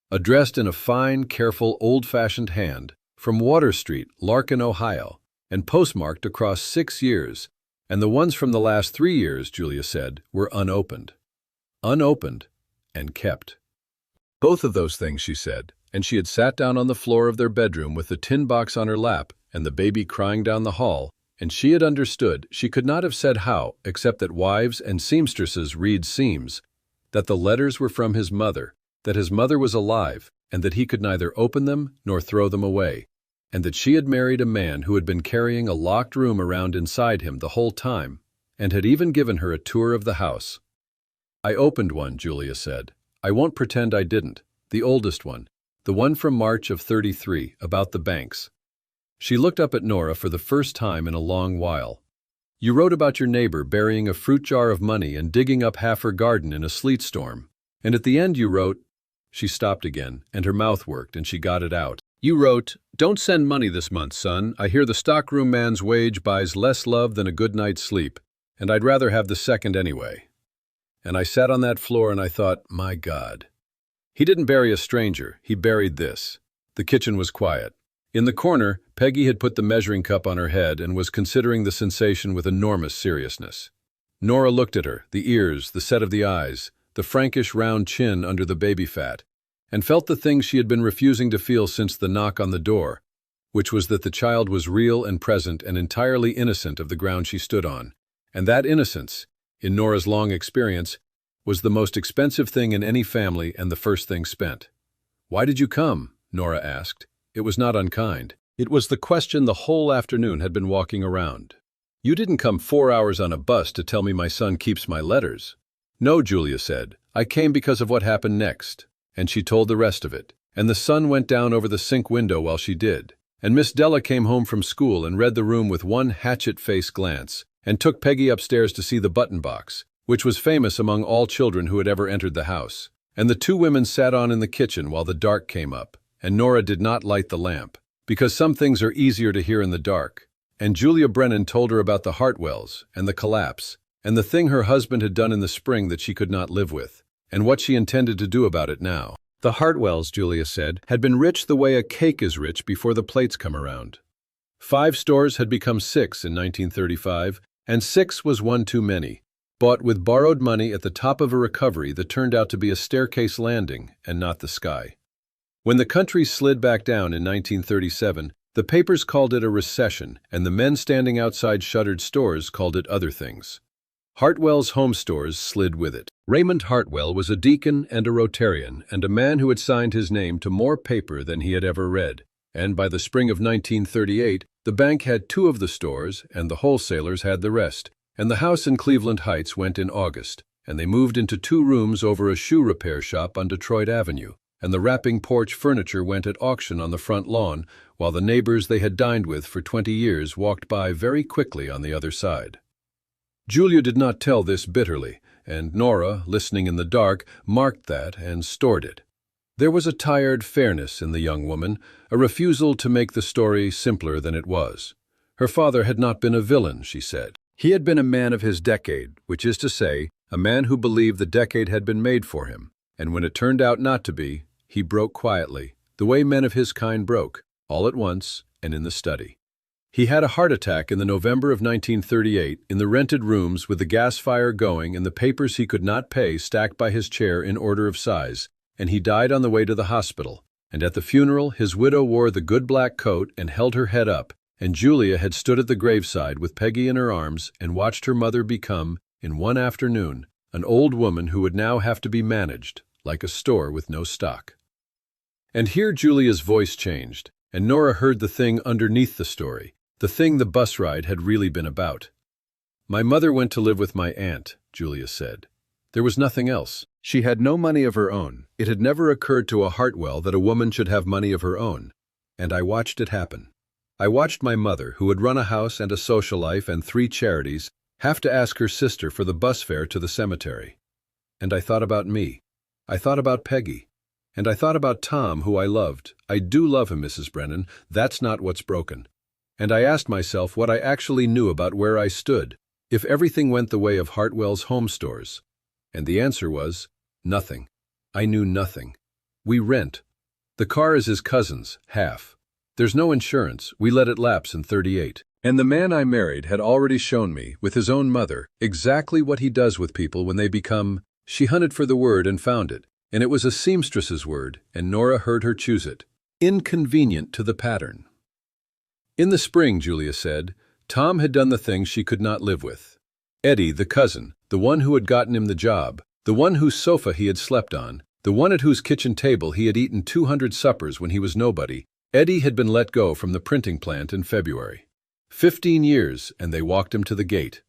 addressed in a fine, careful, old-fashioned hand, from Water Street, Larkin, Ohio, and postmarked across 6 years, and the ones from the last 3 years, Julia said, were unopened. Unopened and kept. Both of those things, she said, and she had sat down on the floor of their bedroom with the tin box on her lap and the baby crying down the hall, and she had understood, she could not have said how, except that wives and seamstresses read seams, that the letters were from his mother, that his mother was alive, and that he could neither open them nor throw them away, and that she had married a man who had been carrying a locked room around inside him the whole time, and had even given her a tour of the house. "I opened one," Julia said. "I won't pretend I didn't. The oldest one. The one from March of 33, about the banks." She looked up at Nora for the first time in a long while. "You wrote about your neighbor burying a fruit jar of money and digging up half her garden in a sleet storm. And at the end you wrote—" She stopped again, and her mouth worked, and she got it out. "You wrote, 'Don't send money this month, son. I hear the stockroom man's wage buys less love than a good night's sleep, and I'd rather have the second anyway.' And I sat on that floor and I thought, my God. He didn't bury a stranger, he buried this." The kitchen was quiet. In the corner, Peggy had put the measuring cup on her head and was considering the sensation with enormous seriousness. Nora looked at her, the ears, the set of the eyes, the frankish round chin under the baby fat, and felt the thing she had been refusing to feel since the knock on the door, which was that the child was real and present and entirely innocent of the ground she stood on. And that innocence, in Nora's long experience, was the most expensive thing in any family and the first thing spent. "Why did you come?" Nora asked. It was not unkind. It was the question the whole afternoon had been walking around. "You didn't come 4 hours on a bus to tell me my son keeps my letters." "No," Julia said. "I came because of what happened next." And she told the rest of it. And the sun went down over the sink window while she did. And Miss Della came home from school and read the room with one hatchet-face glance, and took Peggy upstairs to see the button box, which was famous among all children who had ever entered the house. And the two women sat on in the kitchen while the dark came up, and Nora did not light the lamp, because some things are easier to hear in the dark. And Julia Brennan told her about the Hartwells, and the collapse, and the thing her husband had done in the spring that she could not live with, and what she intended to do about it now. The Hartwells, Julia said, had been rich the way a cake is rich before the plates come around. 5 stores had become 6 in 1935, and 6 was one too many, bought with borrowed money at the top of a recovery that turned out to be a staircase landing and not the sky. When the country slid back down in 1937, the papers called it a recession, and the men standing outside shuttered stores called it other things. Hartwell's home stores slid with it. Raymond Hartwell was a deacon and a Rotarian, and a man who had signed his name to more paper than he had ever read. And by the spring of 1938, the bank had 2 of the stores, and the wholesalers had the rest. And the house in Cleveland Heights went in August, and they moved into 2 rooms over a shoe repair shop on Detroit Avenue, and the wrapping porch furniture went at auction on the front lawn, while the neighbors they had dined with for 20 years walked by very quickly on the other side. Julia did not tell this bitterly, and Nora, listening in the dark, marked that and stored it. There was a tired fairness in the young woman, a refusal to make the story simpler than it was. Her father had not been a villain, she said. He had been a man of his decade, which is to say, a man who believed the decade had been made for him, and when it turned out not to be, he broke quietly, the way men of his kind broke, all at once and in the study. He had a heart attack in the November of 1938 in the rented rooms with the gas fire going and the papers he could not pay stacked by his chair in order of size, and he died on the way to the hospital. And at the funeral, his widow wore the good black coat and held her head up, and Julia had stood at the graveside with Peggy in her arms and watched her mother become, in one afternoon, an old woman who would now have to be managed, like a store with no stock. And here Julia's voice changed, and Nora heard the thing underneath the story, the thing the bus ride had really been about. My mother went to live with my aunt, Julia said. There was nothing else. She had no money of her own. It had never occurred to a Hartwell that a woman should have money of her own. And I watched it happen. I watched my mother, who had run a house and a social life and 3 charities, have to ask her sister for the bus fare to the cemetery. And I thought about me. I thought about Peggy. And I thought about Tom, who I loved. I do love him, Mrs. Brennan. That's not what's broken. And I asked myself what I actually knew about where I stood, if everything went the way of Hartwell's home stores. And the answer was, nothing. I knew nothing. We rent. The car is his cousin's, half. There's no insurance. We let it lapse in 38. And the man I married had already shown me, with his own mother, exactly what he does with people when they become— She hunted for the word and found it, and it was a seamstress's word, and Nora heard her choose it. Inconvenient to the pattern. In the spring, Julia said, Tom had done the thing she could not live with. Eddie, the cousin, the one who had gotten him the job, the one whose sofa he had slept on, the one at whose kitchen table he had eaten 200 suppers when he was nobody, Eddie had been let go from the printing plant in February. 15 years, and they walked him to the gate.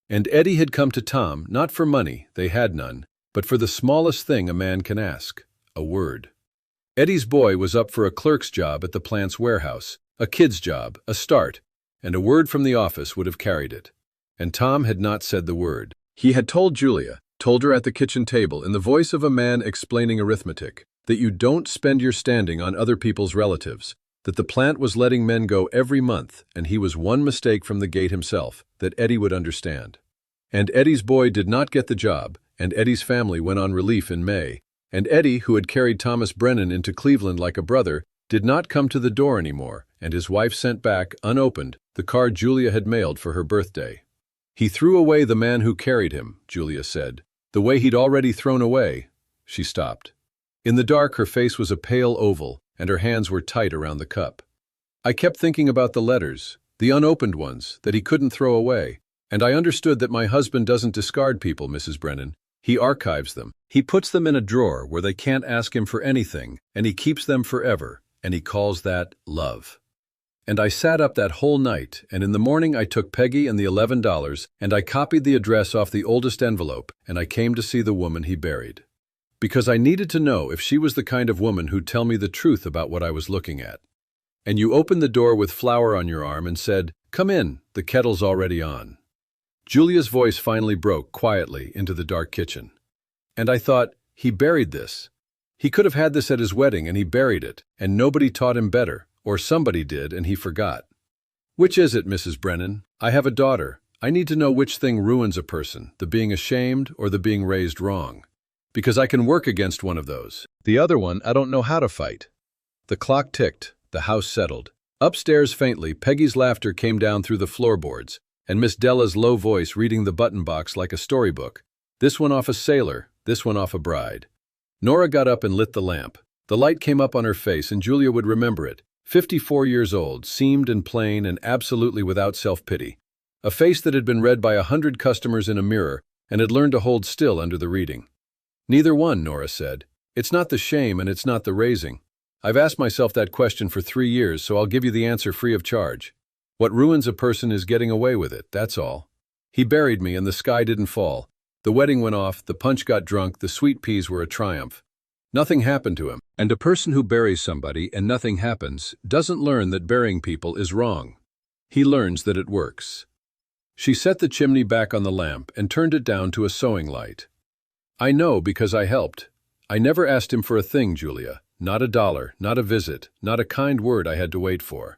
And Eddie had come to Tom, not for money, they had none, but for the smallest thing a man can ask, a word. Eddie's boy was up for a clerk's job at the plant's warehouse, a kid's job, a start, and a word from the office would have carried it. And Tom had not said the word. He had told Julia, told her at the kitchen table in the voice of a man explaining arithmetic, that you don't spend your standing on other people's relatives, that the plant was letting men go every month, and he was one mistake from the gate himself, that Eddie would understand. And Eddie's boy did not get the job, and Eddie's family went on relief in May, and Eddie, who had carried Thomas Brennan into Cleveland like a brother, did not come to the door anymore, and his wife sent back, unopened, the card Julia had mailed for her birthday. He threw away the man who carried him, Julia said, the way he'd already thrown away. She stopped. In the dark, her face was a pale oval, and her hands were tight around the cup. I kept thinking about the letters, the unopened ones, that he couldn't throw away, and I understood that my husband doesn't discard people, Mrs. Brennan. He archives them. He puts them in a drawer where they can't ask him for anything, and he keeps them forever, and he calls that love. And I sat up that whole night, and in the morning I took Peggy and the $11, and I copied the address off the oldest envelope, and I came to see the woman he buried. Because I needed to know if she was the kind of woman who'd tell me the truth about what I was looking at. And you opened the door with flour on your arm and said, "Come in, the kettle's already on." Julia's voice finally broke quietly into the dark kitchen. And I thought, he buried this. He could have had this at his wedding and he buried it, and nobody taught him better, or somebody did and he forgot. Which is it, Mrs. Brennan? I have a daughter. I need to know which thing ruins a person, the being ashamed or the being raised wrong. Because I can work against one of those. The other one, I don't know how to fight. The clock ticked, the house settled. Upstairs faintly, Peggy's laughter came down through the floorboards, and Miss Della's low voice reading the button box like a storybook. This one off a sailor, this one off a bride. Nora got up and lit the lamp. The light came up on her face and Julia would remember it. 54 years old, seamed and plain and absolutely without self-pity. A face that had been read by 100 customers in a mirror and had learned to hold still under the reading. Neither one, Nora said. It's not the shame and it's not the raising. I've asked myself that question for 3 years, so I'll give you the answer free of charge. What ruins a person is getting away with it, that's all. He buried me and the sky didn't fall. The wedding went off, the punch got drunk, the sweet peas were a triumph. Nothing happened to him. And a person who buries somebody and nothing happens doesn't learn that burying people is wrong. He learns that it works. She set the chimney back on the lamp and turned it down to a sewing light. I know because I helped. I never asked him for a thing, Julia. Not a dollar, not a visit, not a kind word I had to wait for.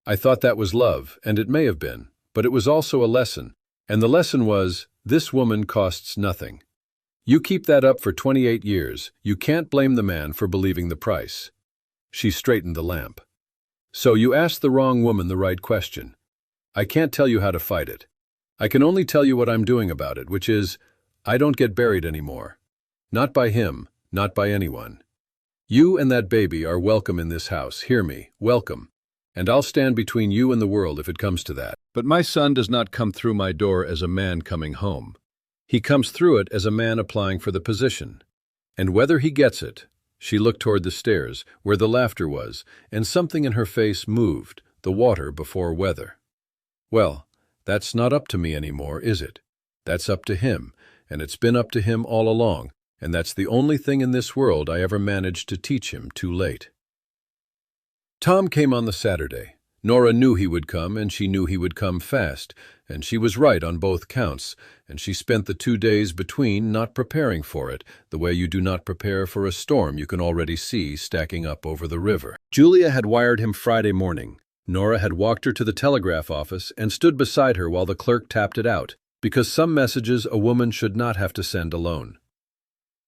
I thought that was love, and it may have been, but it was also a lesson. And the lesson was, this woman costs nothing. You keep that up for 28 years, you can't blame the man for believing the price. She straightened the lamp. So you asked the wrong woman the right question. I can't tell you how to fight it. I can only tell you what I'm doing about it, which is, I don't get buried anymore. Not by him, not by anyone. You and that baby are welcome in this house, hear me, welcome. And I'll stand between you and the world if it comes to that. But my son does not come through my door as a man coming home. He comes through it as a man applying for the position. And whether he gets it, she looked toward the stairs, where the laughter was, and something in her face moved, the water before weather. Well, that's not up to me anymore, is it? That's up to him, and it's been up to him all along, and that's the only thing in this world I ever managed to teach him too late. Tom came on the Saturday. Nora knew he would come, and she knew he would come fast, and she was right on both counts, and she spent the 2 days between not preparing for it, the way you do not prepare for a storm you can already see stacking up over the river. Julia had wired him Friday morning. Nora had walked her to the telegraph office and stood beside her while the clerk tapped it out, because some messages a woman should not have to send alone.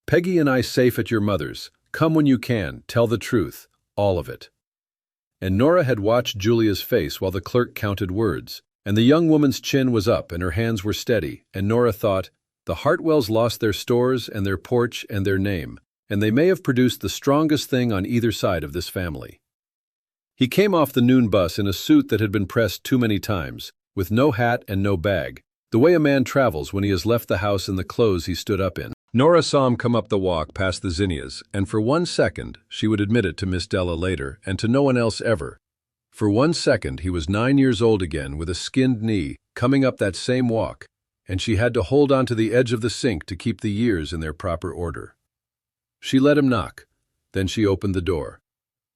Peggy and I safe at your mother's. Come when you can, tell the truth, all of it. And Nora had watched Julia's face while the clerk counted words, and the young woman's chin was up and her hands were steady, and Nora thought, the Hartwells lost their stores and their porch and their name, and they may have produced the strongest thing on either side of this family. He came off the noon bus in a suit that had been pressed too many times, with no hat and no bag, the way a man travels when he has left the house in the clothes he stood up in. Nora saw him come up the walk past the zinnias, and for 1 second, she would admit it to Miss Della later, and to no one else ever. For 1 second, he was 9 years old again with a skinned knee, coming up that same walk, and she had to hold on to the edge of the sink to keep the years in their proper order. She let him knock. Then she opened the door.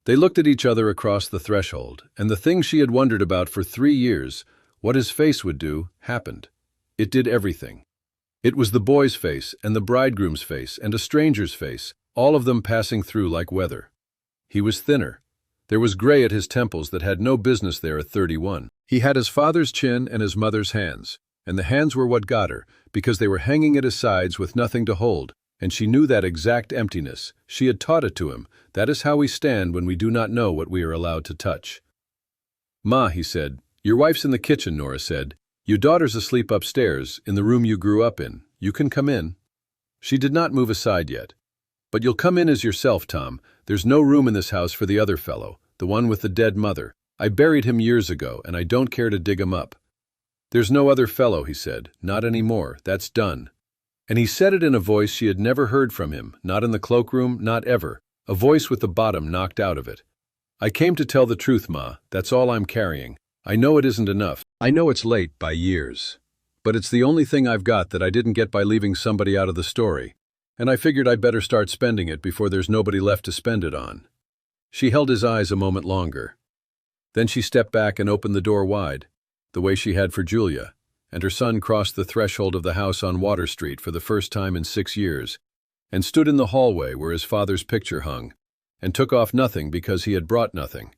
They looked at each other across the threshold, and the thing she had wondered about for 3 years, what his face would do, happened. It did everything. It was the boy's face, and the bridegroom's face, and a stranger's face, all of them passing through like weather. He was thinner. There was gray at his temples that had no business there at 31. He had his father's chin and his mother's hands, and the hands were what got her, because they were hanging at his sides with nothing to hold, and she knew that exact emptiness. She had taught it to him. That is how we stand when we do not know what we are allowed to touch. Ma, he said. Your wife's in the kitchen, Nora said. Your daughter's asleep upstairs, in the room you grew up in. You can come in. She did not move aside yet. But you'll come in as yourself, Tom. There's no room in this house for the other fellow, the one with the dead mother. I buried him years ago, and I don't care to dig him up. There's no other fellow, he said. Not anymore. That's done. And he said it in a voice she had never heard from him, not in the cloakroom, not ever, a voice with the bottom knocked out of it. I came to tell the truth, Ma. That's all I'm carrying. I know it isn't enough. I know it's late by years. But it's the only thing I've got that I didn't get by leaving somebody out of the story. And I figured I'd better start spending it before there's nobody left to spend it on. She held his eyes a moment longer. Then she stepped back and opened the door wide, the way she had for Julia, and her son crossed the threshold of the house on Water Street for the first time in 6 years, and stood in the hallway where his father's picture hung, and took off nothing because he had brought nothing,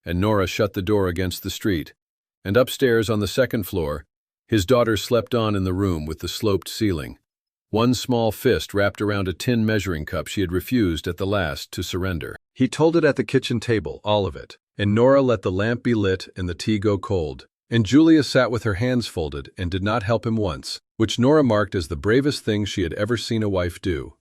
and Nora shut the door against the street, and upstairs on the second floor, his daughter slept on in the room with the sloped ceiling, one small fist wrapped around a tin measuring cup she had refused at the last to surrender. He told it at the kitchen table, all of it, and Nora let the lamp be lit and the tea go cold, and Julia sat with her hands folded and did not help him once, which Nora marked as the bravest thing she had ever seen a wife do.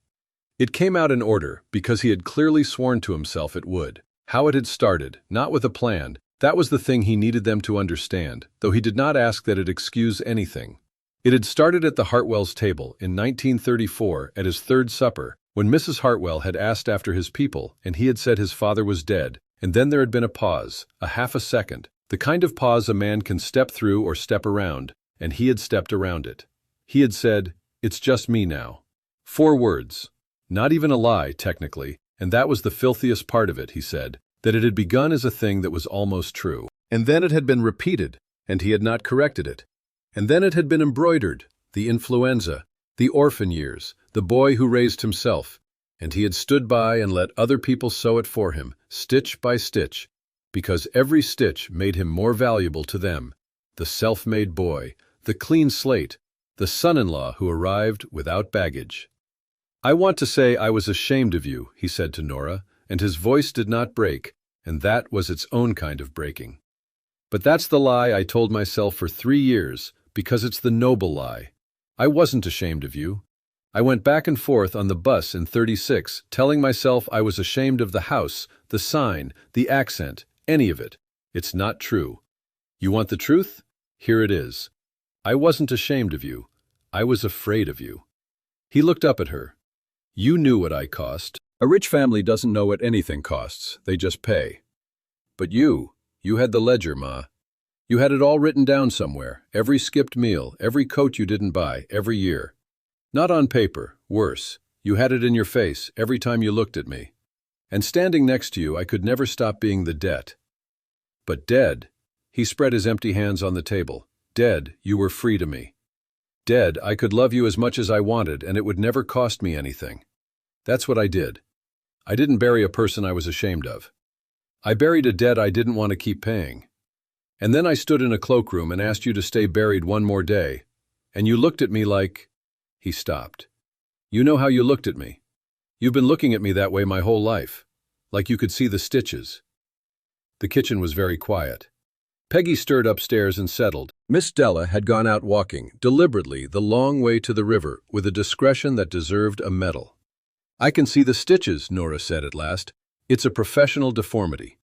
It came out in order because he had clearly sworn to himself it would. How it had started, not with a plan, that was the thing he needed them to understand, though he did not ask that it excuse anything. It had started at the Hartwells' table in 1934 at his third supper, when Mrs. Hartwell had asked after his people and he had said his father was dead, and then there had been a pause, a half a second, the kind of pause a man can step through or step around, and he had stepped around it. He had said, "It's just me now." 4 words. Not even a lie, technically, and that was the filthiest part of it, he said, that it had begun as a thing that was almost true. And then it had been repeated, and he had not corrected it. And then it had been embroidered, the influenza, the orphan years, the boy who raised himself, and he had stood by and let other people sew it for him, stitch by stitch, because every stitch made him more valuable to them, the self-made boy, the clean slate, the son-in-law who arrived without baggage. "I want to say I was ashamed of you," he said to Nora, and his voice did not break, and that was its own kind of breaking. "But that's the lie I told myself for 3 years, because it's the noble lie. I wasn't ashamed of you. I went back and forth on the bus in 36, telling myself I was ashamed of the house, the sign, the accent, any of it. It's not true. You want the truth? Here it is. I wasn't ashamed of you. I was afraid of you." He looked up at her. "You knew what I cost. A rich family doesn't know what anything costs. They just pay. But you had the ledger, Ma. You had it all written down somewhere, every skipped meal, every coat you didn't buy, every year. Not on paper, worse. You had it in your face every time you looked at me. And standing next to you, I could never stop being the debt. But dead," he spread his empty hands on the table, "dead, you were free to me. Dead, I could love you as much as I wanted, and it would never cost me anything. That's what I did. I didn't bury a person I was ashamed of. I buried a debt I didn't want to keep paying. And then I stood in a cloakroom and asked you to stay buried one more day, and you looked at me like—" He stopped. "You know how you looked at me. You've been looking at me that way my whole life, like you could see the stitches." The kitchen was very quiet. Peggy stirred upstairs and settled. Miss Della had gone out walking, deliberately, the long way to the river, with a discretion that deserved a medal. "I can see the stitches," Nora said at last. "It's a professional deformity."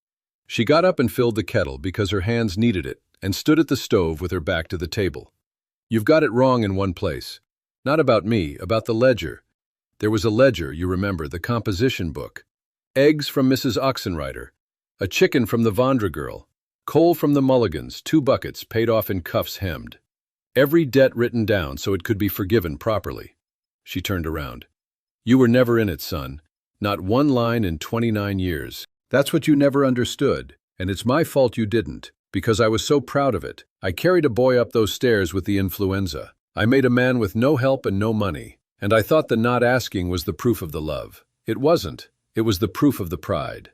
She got up and filled the kettle because her hands needed it, and stood at the stove with her back to the table. "You've got it wrong in one place. Not about me, about the ledger. There was a ledger, you remember, the composition book. Eggs from Mrs. Oxenrider, a chicken from the Vandra girl, coal from the Mulligans, 2 buckets paid off in cuffs hemmed. Every debt written down so it could be forgiven properly." She turned around. "You were never in it, son. Not one line in 29 years. That's what you never understood, and it's my fault you didn't, because I was so proud of it. I carried a boy up those stairs with the influenza. I made a man with no help and no money, and I thought the not asking was the proof of the love. It wasn't. It was the proof of the pride."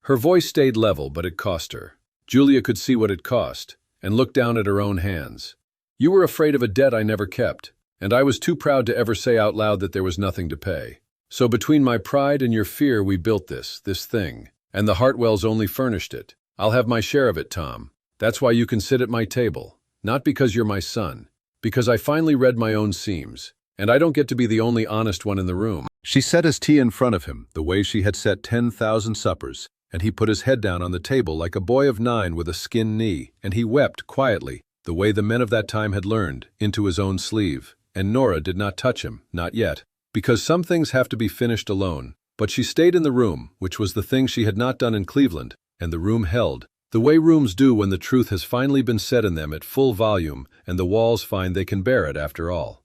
Her voice stayed level, but it cost her. Julia could see what it cost, and looked down at her own hands. "You were afraid of a debt I never kept, and I was too proud to ever say out loud that there was nothing to pay. So between my pride and your fear we built this thing. And the Hartwells only furnished it. I'll have my share of it, Tom. That's why you can sit at my table. Not because you're my son. Because I finally read my own seams. And I don't get to be the only honest one in the room." She set his tea in front of him, the way she had set 10,000 suppers, and he put his head down on the table like a boy of 9 with a skinned knee, and he wept quietly, the way the men of that time had learned, into his own sleeve. And Nora did not touch him, not yet, because some things have to be finished alone. But she stayed in the room, which was the thing she had not done in Cleveland, and the room held, the way rooms do when the truth has finally been said in them at full volume and the walls find they can bear it after all.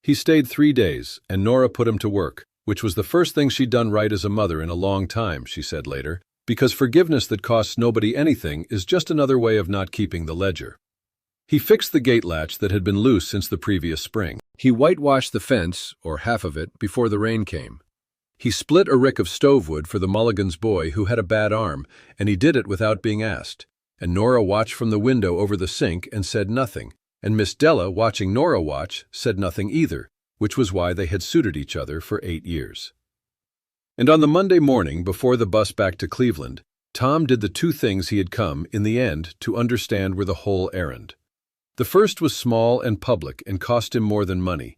He stayed 3 days, and Nora put him to work, which was the first thing she'd done right as a mother in a long time, she said later, because forgiveness that costs nobody anything is just another way of not keeping the ledger. He fixed the gate latch that had been loose since the previous spring. He whitewashed the fence, or half of it, before the rain came. He split a rick of stovewood for the Mulligan's boy who had a bad arm, and he did it without being asked. And Nora watched from the window over the sink and said nothing. And Miss Della, watching Nora watch, said nothing either, which was why they had suited each other for 8 years. And on the Monday morning, before the bus back to Cleveland, Tom did the 2 things he had come, in the end, to understand were the whole errand. The first was small and public and cost him more than money.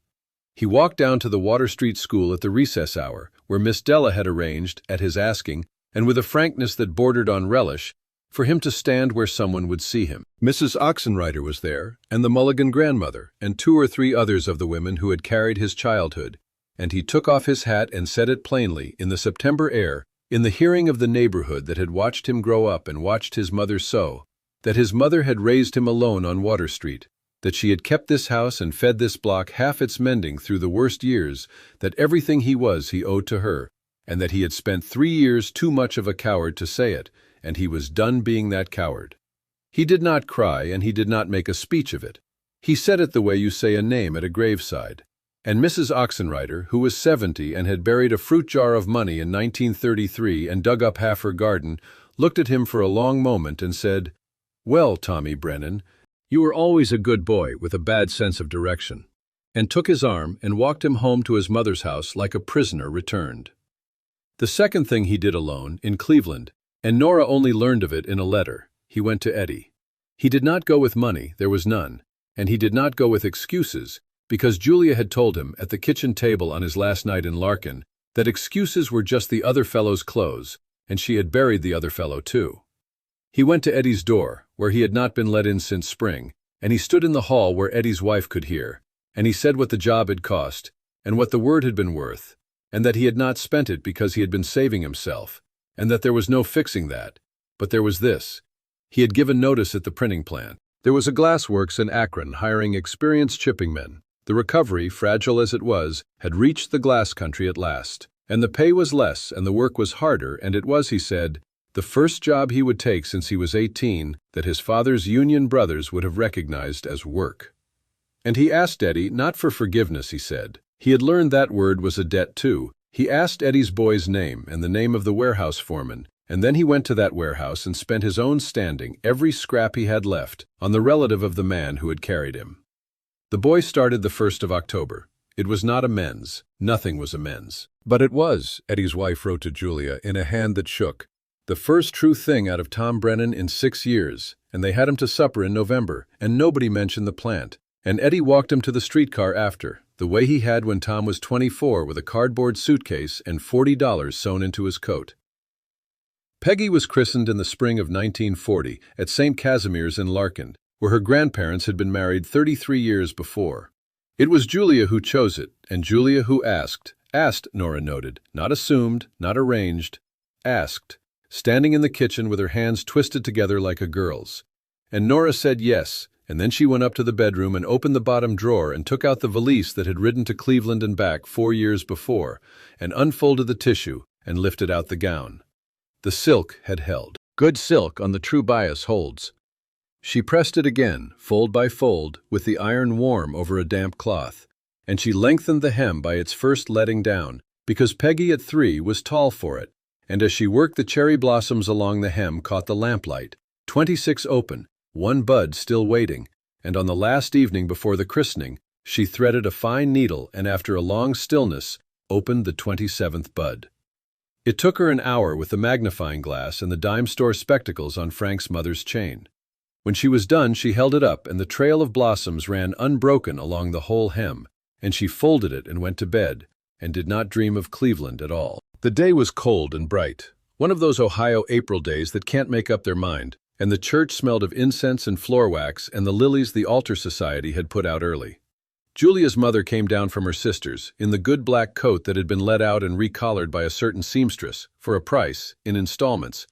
He walked down to the Water Street School at the recess hour, where Miss Della had arranged, at his asking, and with a frankness that bordered on relish, for him to stand where someone would see him. Mrs. Oxenrider was there, and the Mulligan grandmother, and 2 or 3 others of the women who had carried his childhood, and he took off his hat and said it plainly, in the September air, in the hearing of the neighborhood that had watched him grow up and watched his mother sew, that his mother had raised him alone on Water Street, that she had kept this house and fed this block half its mending through the worst years, that everything he was he owed to her, and that he had spent 3 years too much of a coward to say it, and he was done being that coward. He did not cry, and he did not make a speech of it. He said it the way you say a name at a graveside. And Mrs. Oxenrider, who was 70 and had buried a fruit jar of money in 1933 and dug up half her garden, looked at him for a long moment and said, "Well, Tommy Brennan, you were always a good boy with a bad sense of direction," and took his arm and walked him home to his mother's house like a prisoner returned. The second thing he did alone, in Cleveland, and Nora only learned of it in a letter, he went to Eddie. He did not go with money, there was none, and he did not go with excuses, because Julia had told him at the kitchen table on his last night in Larkin that excuses were just the other fellow's clothes, and she had buried the other fellow too. He went to Eddie's door, where he had not been let in since spring, and he stood in the hall where Eddie's wife could hear, and he said what the job had cost, and what the word had been worth, and that he had not spent it because he had been saving himself, and that there was no fixing that, but there was this. He had given notice at the printing plant. There was a Glassworks in Akron hiring experienced shipping men. The recovery, fragile as it was, had reached the glass country at last, and the pay was less and the work was harder, and it was, he said, the first job he would take since he was 18 that his father's union brothers would have recognized as work. And he asked Eddie not for forgiveness, he said. He had learned that word was a debt too. He asked Eddie's boy's name and the name of the warehouse foreman, and then he went to that warehouse and spent his own standing, every scrap he had left, on the relative of the man who had carried him. The boy started the 1st of October. It was not amends. Nothing was amends. But it was, Eddie's wife wrote to Julia in a hand that shook, the first true thing out of Tom Brennan in 6 years, and they had him to supper in November, and nobody mentioned the plant. And Eddie walked him to the streetcar after, the way he had when Tom was 24 with a cardboard suitcase and $40 sewn into his coat. Peggy was christened in the spring of 1940 at St. Casimir's in Larkin, where her grandparents had been married 33 years before. It was Julia who chose it, and Julia who asked, Nora noted, not assumed, not arranged, asked, standing in the kitchen with her hands twisted together like a girl's. And Nora said yes, and then she went up to the bedroom and opened the bottom drawer and took out the valise that had ridden to Cleveland and back 4 years before, and unfolded the tissue and lifted out the gown. The silk had held. Good silk on the true bias holds. She pressed it again, fold by fold, with the iron warm over a damp cloth, and she lengthened the hem by its first letting down, because Peggy at 3 was tall for it, and as she worked the cherry blossoms along the hem caught the lamplight, 26 open, 1 bud still waiting, and on the last evening before the christening, she threaded a fine needle and after a long stillness, opened the 27th bud. It took her an hour with the magnifying glass and the dime store spectacles on Frank's mother's chain. When she was done, she held it up, and the trail of blossoms ran unbroken along the whole hem, and she folded it and went to bed, and did not dream of Cleveland at all. The day was cold and bright, one of those Ohio April days that can't make up their mind, and the church smelled of incense and floor wax and the lilies the altar society had put out early. Julia's mother came down from her sister's, in the good black coat that had been let out and recollared by a certain seamstress, for a price, in installments,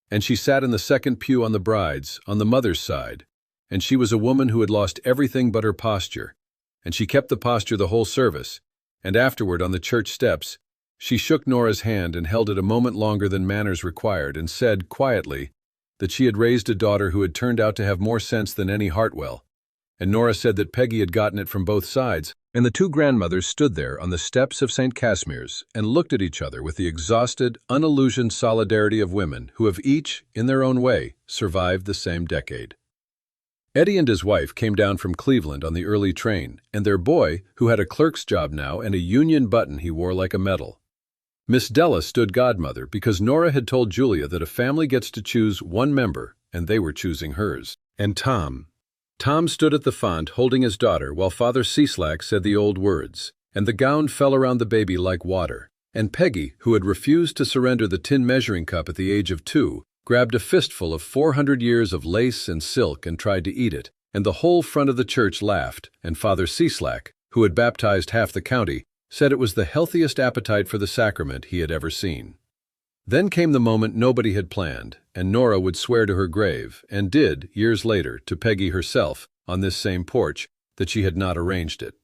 and she sat in the second pew on the bride's, on the mother's side, and she was a woman who had lost everything but her posture, and she kept the posture the whole service, and afterward on the church steps, she shook Nora's hand and held it a moment longer than manners required and said, quietly, that she had raised a daughter who had turned out to have more sense than any Hartwell, and Nora said that Peggy had gotten it from both sides, and the two grandmothers stood there on the steps of St. Casimir's and looked at each other with the exhausted, unillusioned solidarity of women who have each, in their own way, survived the same decade. Eddie and his wife came down from Cleveland on the early train, and their boy, who had a clerk's job now and a union button he wore like a medal. Miss Della stood godmother because Nora had told Julia that a family gets to choose one member, and they were choosing hers. And Tom stood at the font holding his daughter while Father Cieslak said the old words, and the gown fell around the baby like water. And Peggy, who had refused to surrender the tin measuring cup at the age of 2, grabbed a fistful of 400 years of lace and silk and tried to eat it, and the whole front of the church laughed, and Father Cieslak, who had baptized half the county, said it was the healthiest appetite for the sacrament he had ever seen. Then came the moment nobody had planned, and Nora would swear to her grave, and did, years later, to Peggy herself, on this same porch, that she had not arranged it.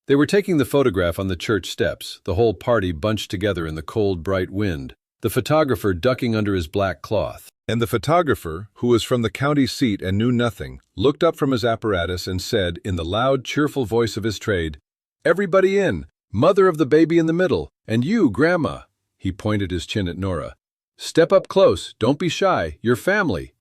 They were taking the photograph on the church steps, the whole party bunched together in the cold, bright wind, the photographer ducking under his black cloth. And the photographer, who was from the county seat and knew nothing, looked up from his apparatus and said, in the loud, cheerful voice of his trade, "Everybody in! Mother of the baby in the middle, and you, Grandma!" He pointed his chin at Nora. "Step up close, don't be shy, you're family."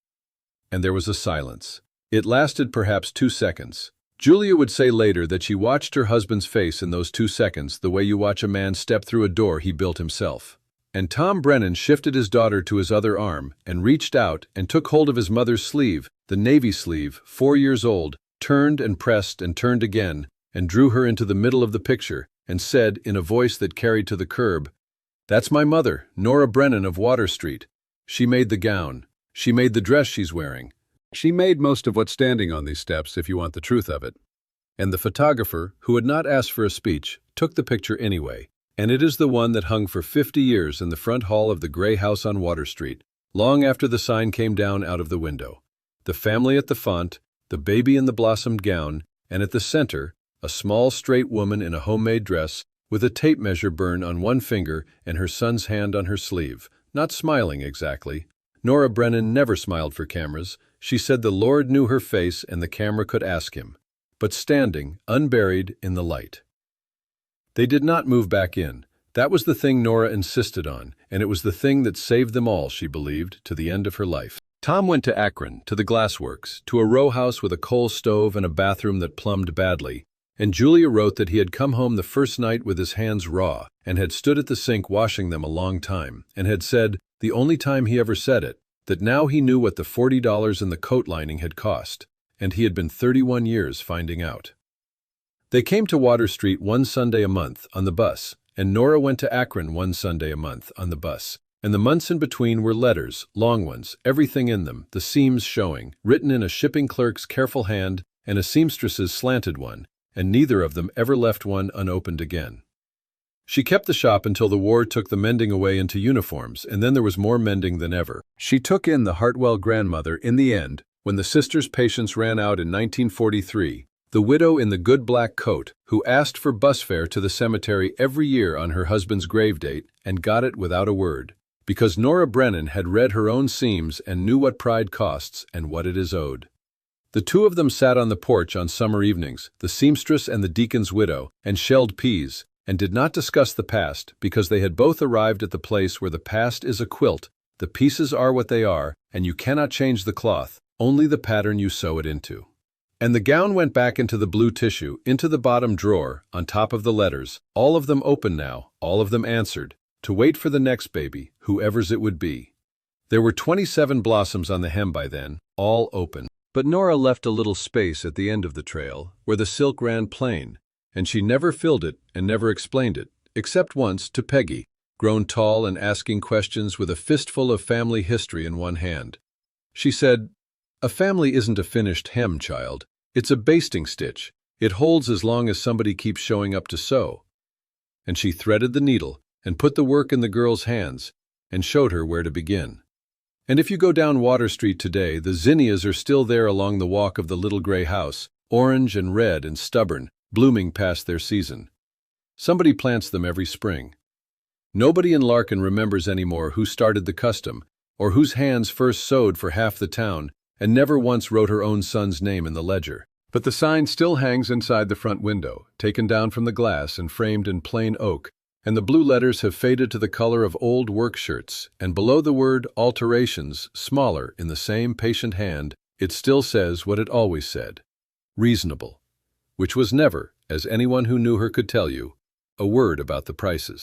And there was a silence. It lasted perhaps 2 seconds. Julia would say later that she watched her husband's face in those 2 seconds the way you watch a man step through a door he built himself. And Tom Brennan shifted his daughter to his other arm and reached out and took hold of his mother's sleeve, the navy sleeve, 4 years old, turned and pressed and turned again, and drew her into the middle of the picture, and said, in a voice that carried to the curb, "That's my mother, Nora Brennan of Water Street. She made the gown. She made the dress she's wearing. She made most of what's standing on these steps, if you want the truth of it." And the photographer, who had not asked for a speech, took the picture anyway, and it is the one that hung for 50 years in the front hall of the gray house on Water Street, long after the sign came down out of the window. The family at the font, the baby in the blossomed gown, and at the center, a small, straight woman in a homemade dress, with a tape measure burn on one finger and her son's hand on her sleeve, not smiling exactly. Nora Brennan never smiled for cameras. She said the Lord knew her face and the camera could ask him, but standing, unburied, in the light. They did not move back in. That was the thing Nora insisted on, and it was the thing that saved them all, she believed, to the end of her life. Tom went to Akron, to the Glassworks, to a row house with a coal stove and a bathroom that plumbed badly, and Julia wrote that he had come home the first night with his hands raw, and had stood at the sink washing them a long time, and had said, the only time he ever said it, that now he knew what the $40 in the coat lining had cost, and he had been 31 years finding out. They came to Water Street one Sunday a month on the bus, and Nora went to Akron one Sunday a month on the bus. And the months in between were letters, long ones, everything in them, the seams showing, written in a shipping clerk's careful hand and a seamstress's slanted one, and neither of them ever left one unopened again. She kept the shop until the war took the mending away into uniforms, and then there was more mending than ever. She took in the Hartwell grandmother in the end, when the sisters' patience ran out in 1943, the widow in the good black coat, who asked for bus fare to the cemetery every year on her husband's grave date and got it without a word, because Nora Brennan had read her own seams and knew what pride costs and what it is owed. The two of them sat on the porch on summer evenings, the seamstress and the deacon's widow, and shelled peas, and did not discuss the past because they had both arrived at the place where the past is a quilt, the pieces are what they are, and you cannot change the cloth, only the pattern you sew it into. And the gown went back into the blue tissue, into the bottom drawer, on top of the letters, all of them open now, all of them answered, to wait for the next baby, whoever's it would be. There were 27 blossoms on the hem by then, all open. But Nora left a little space at the end of the trail, where the silk ran plain, and she never filled it and never explained it, except once to Peggy, grown tall and asking questions with a fistful of family history in one hand. She said, "A family isn't a finished hem, child. It's a basting stitch. It holds as long as somebody keeps showing up to sew." And she threaded the needle and put the work in the girl's hands and showed her where to begin. And if you go down Water Street today, the zinnias are still there along the walk of the little gray house, orange and red and stubborn, blooming past their season. Somebody plants them every spring. Nobody in Larkin remembers anymore who started the custom, or whose hands first sewed for half the town, and never once wrote her own son's name in the ledger. But the sign still hangs inside the front window, taken down from the glass and framed in plain oak, and the blue letters have faded to the color of old work shirts, and below the word alterations, smaller in the same patient hand, it still says what it always said: reasonable, which was never, as anyone who knew her could tell you, a word about the prices.